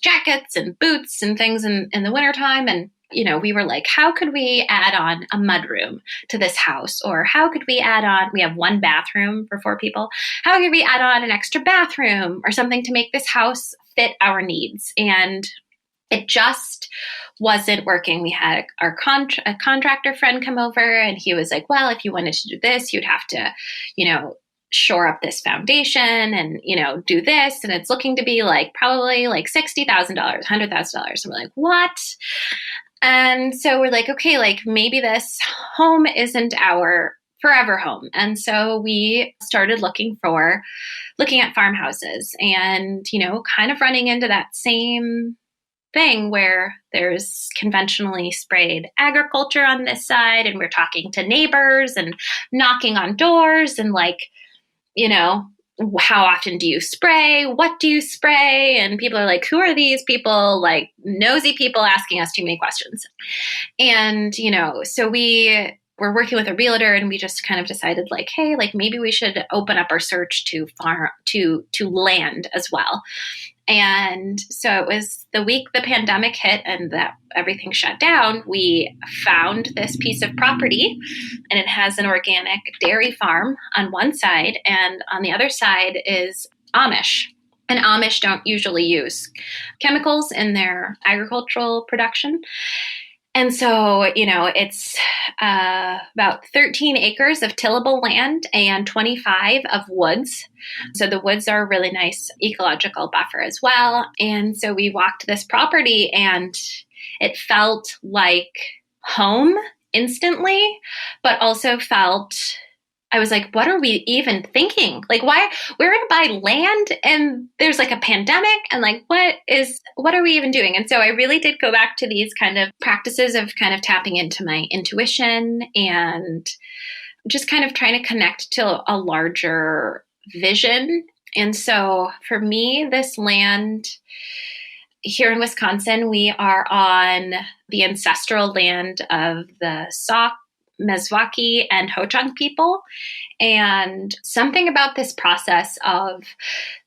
jackets and boots and things in the wintertime. And we were like, how could we add on a mudroom to this house? Or how could we add on, we have one bathroom for 4 people. How could we add on an extra bathroom or something to make this house fit our needs? And it just wasn't working. We had a contractor friend come over, and he was like, well, if you wanted to do this, you'd have to, shore up this foundation and, do this. And it's looking to be like probably like $60,000, $100,000. And we're like, what? And so we're like, okay, like maybe this home isn't our forever home. And so we started looking at farmhouses and, kind of running into that same thing where there's conventionally sprayed agriculture on this side, and we're talking to neighbors and knocking on doors and like, how often do you spray? What do you spray? And people are like, who are these people? Like nosy people asking us too many questions. And, so we were working with a realtor, and we just kind of decided like, hey, like maybe we should open up our search to farm, to land as well. And so it was the week the pandemic hit and that everything shut down, we found this piece of property, and it has an organic dairy farm on one side, and on the other side is Amish. And Amish don't usually use chemicals in their agricultural production. And so, it's about 13 acres of tillable land and 25 of woods. So the woods are a really nice ecological buffer as well. And so we walked this property, and it felt like home instantly, but also felt I was like, what are we even thinking? Like, why we're going to buy land and there's like a pandemic and like, what are we even doing? And so I really did go back to these kind of practices of kind of tapping into my intuition and just kind of trying to connect to a larger vision. And so for me, this land here in Wisconsin, we are on the ancestral land of the Sauk, Milwaukee, and Ho-Chunk people. And something about this process of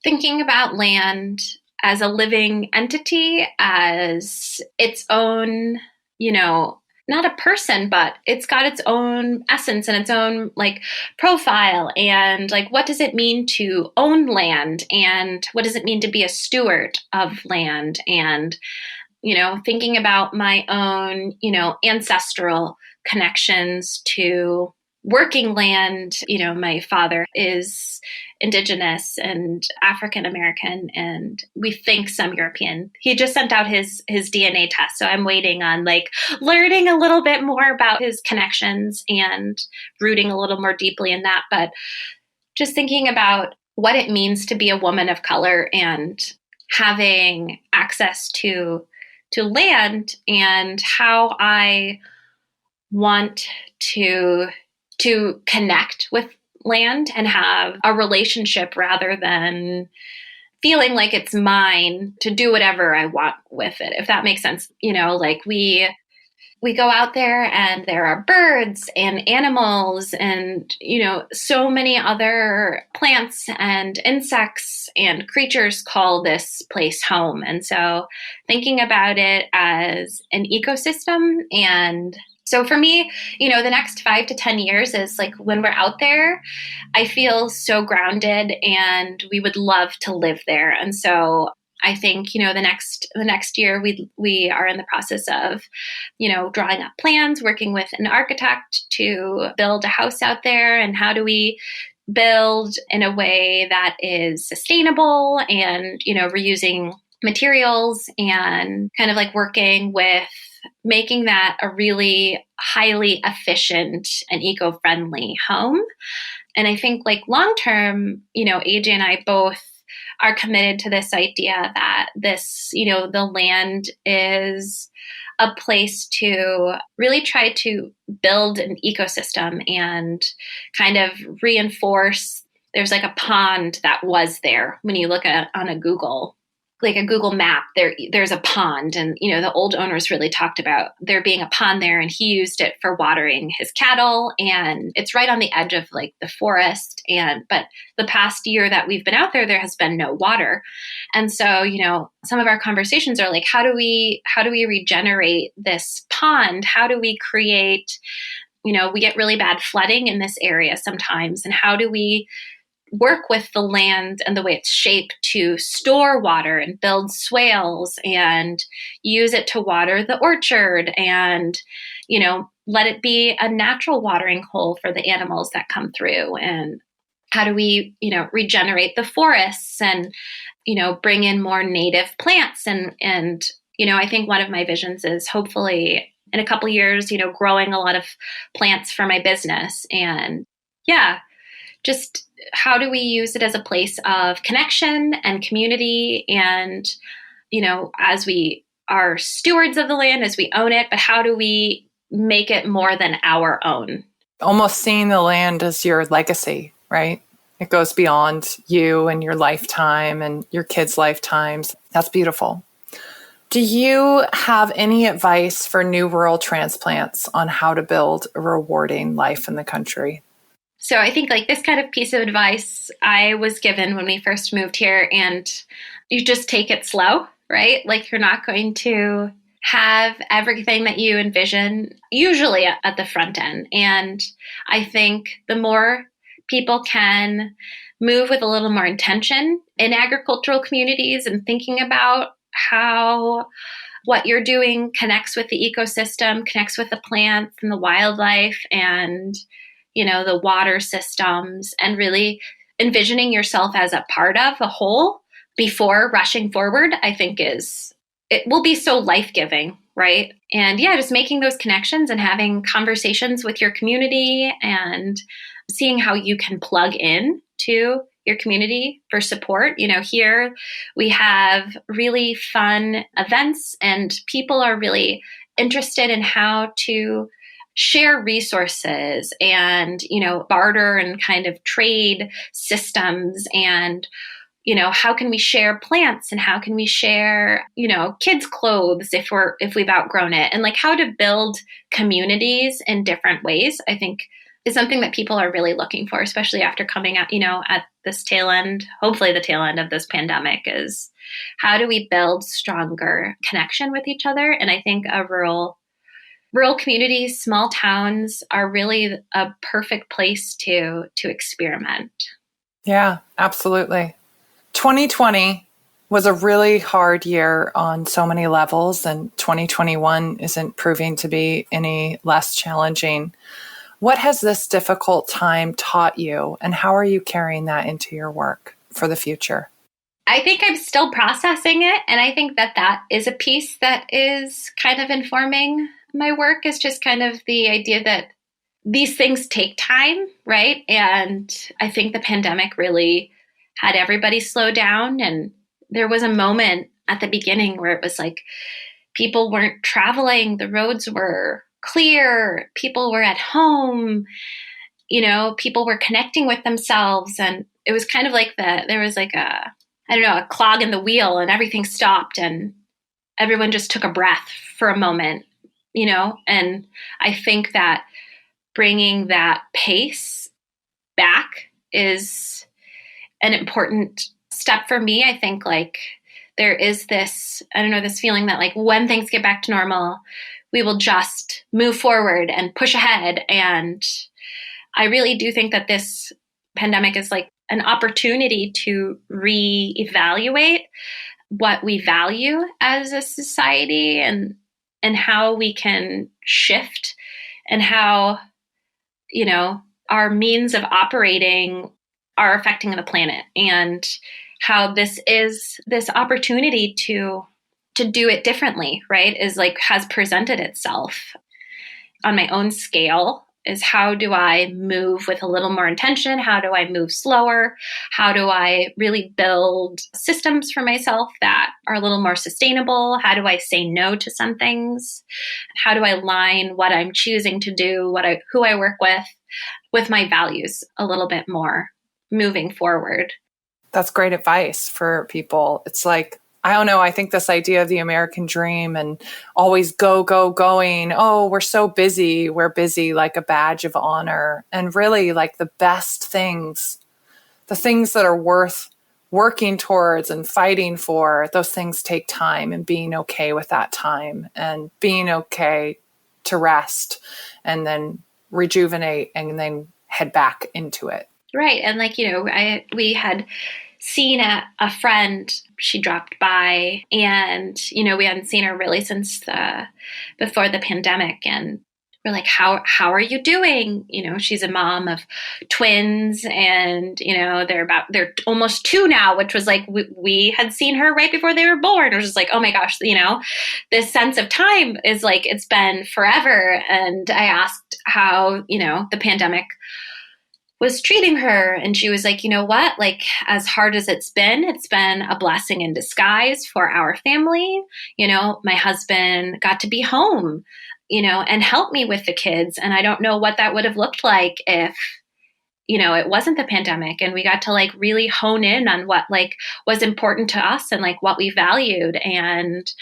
thinking about land as a living entity, as its own, not a person, but it's got its own essence and its own like profile. And like, what does it mean to own land? And what does it mean to be a steward of land? And, thinking about my own, ancestral connections to working land. My father is Indigenous and African American, and we think some European. He just sent out his DNA test, so I'm waiting on like learning a little bit more about his connections and rooting a little more deeply in that. But just thinking about what it means to be a woman of color and having access to land and how I want to connect with land and have a relationship rather than feeling like it's mine to do whatever I want with it, if that makes sense. Like we go out there and there are birds and animals and, so many other plants and insects and creatures call this place home. And so thinking about it as an ecosystem. And so for me, the next 5 to 10 years is like when we're out there, I feel so grounded and we would love to live there. And so I think, the next year we are in the process of, drawing up plans, working with an architect to build a house out there. And how do we build in a way that is sustainable and, reusing materials and kind of like working with making that a really highly efficient and eco-friendly home. And I think like long term, AJ and I both are committed to this idea that this, the land is a place to really try to build an ecosystem and kind of reinforce. There's like a pond that was there when you look at on a Google map, there's a pond, and the old owners really talked about there being a pond there, and he used it for watering his cattle, and it's right on the edge of like the forest. But the past year that we've been out there, there has been no water, and so some of our conversations are like, how do we regenerate this pond? How do we create? We get really bad flooding in this area sometimes, and how do we work with the land and the way it's shaped to store water and build swales and use it to water the orchard and, let it be a natural watering hole for the animals that come through. And how do we, regenerate the forests and, bring in more native plants? And, I think one of my visions is hopefully in a couple of years, growing a lot of plants for my business. And just how do we use it as a place of connection and community? And, as we are stewards of the land, as we own it, but how do we make it more than our own? Almost seeing the land as your legacy, right? It goes beyond you and your lifetime and your kids' lifetimes. That's beautiful. Do you have any advice for new rural transplants on how to build a rewarding life in the country? So I think like this kind of piece of advice I was given when we first moved here, and you just take it slow, right? Like you're not going to have everything that you envision usually at the front end. And I think the more people can move with a little more intention in agricultural communities and thinking about how what you're doing connects with the ecosystem, connects with the plants and the wildlife and the water systems, and really envisioning yourself as a part of a whole before rushing forward, I think it will be so life-giving, right? And just making those connections and having conversations with your community and seeing how you can plug in to your community for support. Here we have really fun events and people are really interested in how to share resources and, barter and kind of trade systems and, how can we share plants and how can we share, kids' clothes if we've outgrown it, and like how to build communities in different ways, I think is something that people are really looking for, especially after coming out, at this tail end, hopefully the tail end of this pandemic, is how do we build stronger connection with each other? And I think rural communities, small towns are really a perfect place to experiment. Yeah, absolutely. 2020 was a really hard year on so many levels, and 2021 isn't proving to be any less challenging. What has this difficult time taught you, and how are you carrying that into your work for the future? I think I'm still processing it, and I think that is a piece that is kind of informing my work, is just kind of the idea that these things take time, right? And I think the pandemic really had everybody slow down, and there was a moment at the beginning where it was like people weren't traveling, the roads were clear, people were at home, people were connecting with themselves, and it was kind of like there was like a clog in the wheel, and everything stopped and everyone just took a breath for a moment, and I think that bringing that pace back is an important step for me. I think like there is this feeling that like when things get back to normal, we will just move forward and push ahead. And I really do think that this pandemic is like an opportunity to reevaluate what we value as a society and how we can shift and how, our means of operating are affecting the planet, and how this opportunity to do it differently, right, is like has presented itself on my own scale. Is how do I move with a little more intention? How do I move slower? How do I really build systems for myself that are a little more sustainable? How do I say no to some things? How do I align what I'm choosing to do, who I work with my values a little bit more moving forward? That's great advice for people. It's like, I don't know, I think this idea of the American dream and always going, oh, we're so busy. We're busy like a badge of honor. And really like the best things, the things that are worth working towards and fighting for, those things take time, and being okay with that time and being okay to rest and then rejuvenate and then head back into it. Right. And like, we had seen a friend, she dropped by, and, we hadn't seen her really since before the pandemic. And we're like, how are you doing? She's a mom of twins, and, they're almost 2 now, which was like, we had seen her right before they were born. It was just like, oh my gosh, this sense of time is like, it's been forever. And I asked how, the pandemic was treating her. And she was like, you know what, like as hard as it's been a blessing in disguise for our family. My husband got to be home, and help me with the kids. And I don't know what that would have looked like if, it wasn't the pandemic, and we got to like really hone in on what like was important to us and like what we valued, and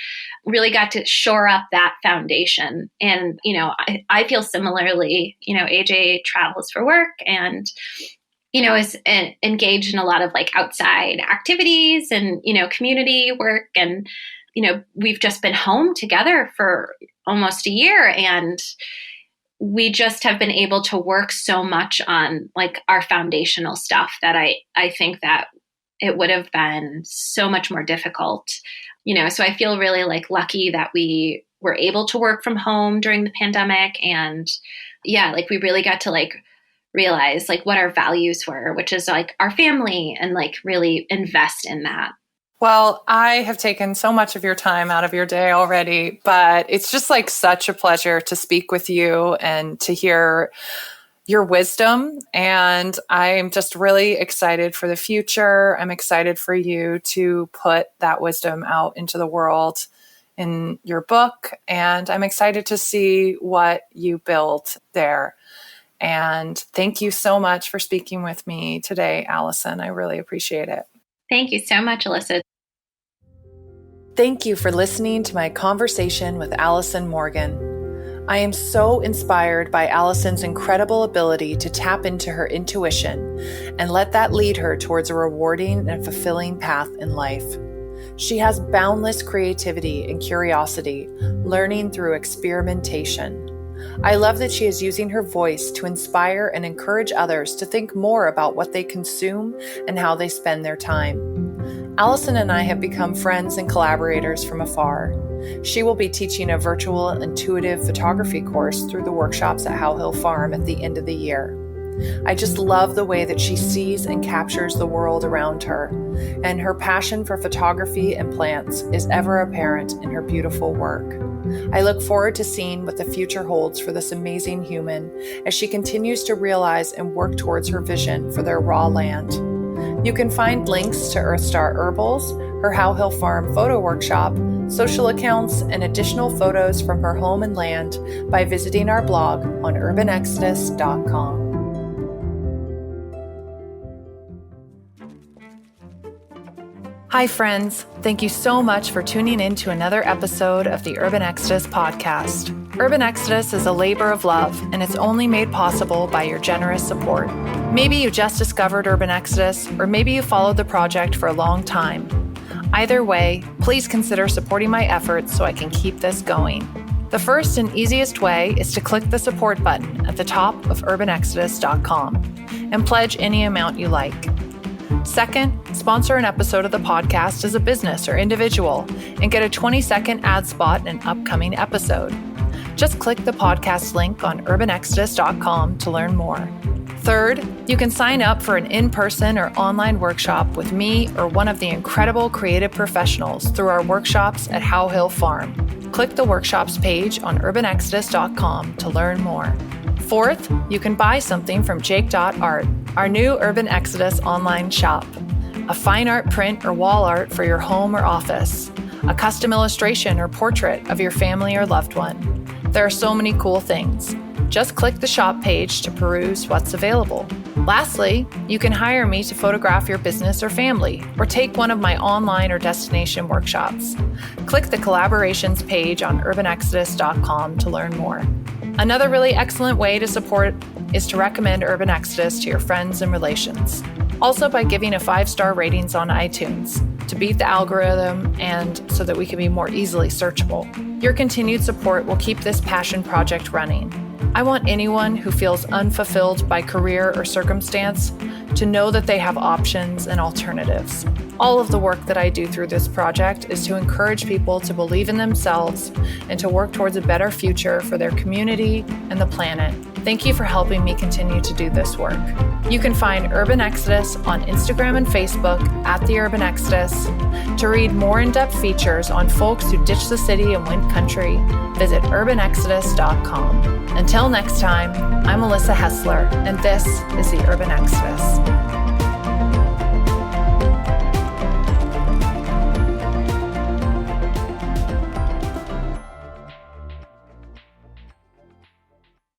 really got to shore up that foundation. And, I feel similarly, AJ travels for work and, is engaged in a lot of like outside activities and, community work. And, we've just been home together for almost a year, and we just have been able to work so much on like our foundational stuff that I think that it would have been so much more difficult, so I feel really like lucky that we were able to work from home during the pandemic. And yeah, like we really got to like realize like what our values were, which is like our family, and like really invest in that. Well, I have taken so much of your time out of your day already, but it's just like such a pleasure to speak with you and to hear your wisdom, and I'm just really excited for the future. I'm excited for you to put that wisdom out into the world in your book, and I'm excited to see what you build there. And thank you so much for speaking with me today, Alison. I really appreciate it. Thank you so much, Alyssa. Thank you for listening to my conversation with Alyson Morgan. I am so inspired by Alyson's incredible ability to tap into her intuition and let that lead her towards a rewarding and fulfilling path in life. She has boundless creativity and curiosity, learning through experimentation. I love that she is using her voice to inspire and encourage others to think more about what they consume and how they spend their time. Alison and I have become friends and collaborators from afar. She will be teaching a virtual intuitive photography course through the workshops at How Hill Farm at the end of the year. I just love the way that she sees and captures the world around her, and her passion for photography and plants is ever apparent in her beautiful work. I look forward to seeing what the future holds for this amazing human as she continues to realize and work towards her vision for their raw land. You can find links to Earth Star Herbals, her How Hill Farm photo workshop, social accounts, and additional photos from her home and land by visiting our blog on urbanexodus.com. Hi, friends. Thank you so much for tuning in to another episode of the Urban Exodus podcast. Urban Exodus is a labor of love, and it's only made possible by your generous support. Maybe you just discovered Urban Exodus, or maybe you followed the project for a long time. Either way, please consider supporting my efforts so I can keep this going. The first and easiest way is to click the support button at the top of urbanexodus.com and pledge any amount you like. Second, sponsor an episode of the podcast as a business or individual and get a 20-second ad spot in an upcoming episode. Just click the podcast link on urbanexodus.com to learn more. Third, you can sign up for an in-person or online workshop with me or one of the incredible creative professionals through our workshops at How Hill Farm. Click the workshops page on urbanexodus.com to learn more. Fourth, you can buy something from Jake.art, our new Urban Exodus online shop. A fine art print or wall art for your home or office. A custom illustration or portrait of your family or loved one. There are so many cool things. Just click the shop page to peruse what's available. Lastly, you can hire me to photograph your business or family, or take one of my online or destination workshops. Click the collaborations page on urbanexodus.com to learn more. Another really excellent way to support is to recommend Urban Exodus to your friends and relations. Also by giving a 5-star ratings on iTunes to beat the algorithm and so that we can be more easily searchable. Your continued support will keep this passion project running. I want anyone who feels unfulfilled by career or circumstance to know that they have options and alternatives. All of the work that I do through this project is to encourage people to believe in themselves and to work towards a better future for their community and the planet. Thank you for helping me continue to do this work. You can find Urban Exodus on Instagram and Facebook at The Urban Exodus. To read more in-depth features on folks who ditched the city and went country, visit urbanexodus.com. Until next time, I'm Alyssa Hessler, and this is The Urban Exodus.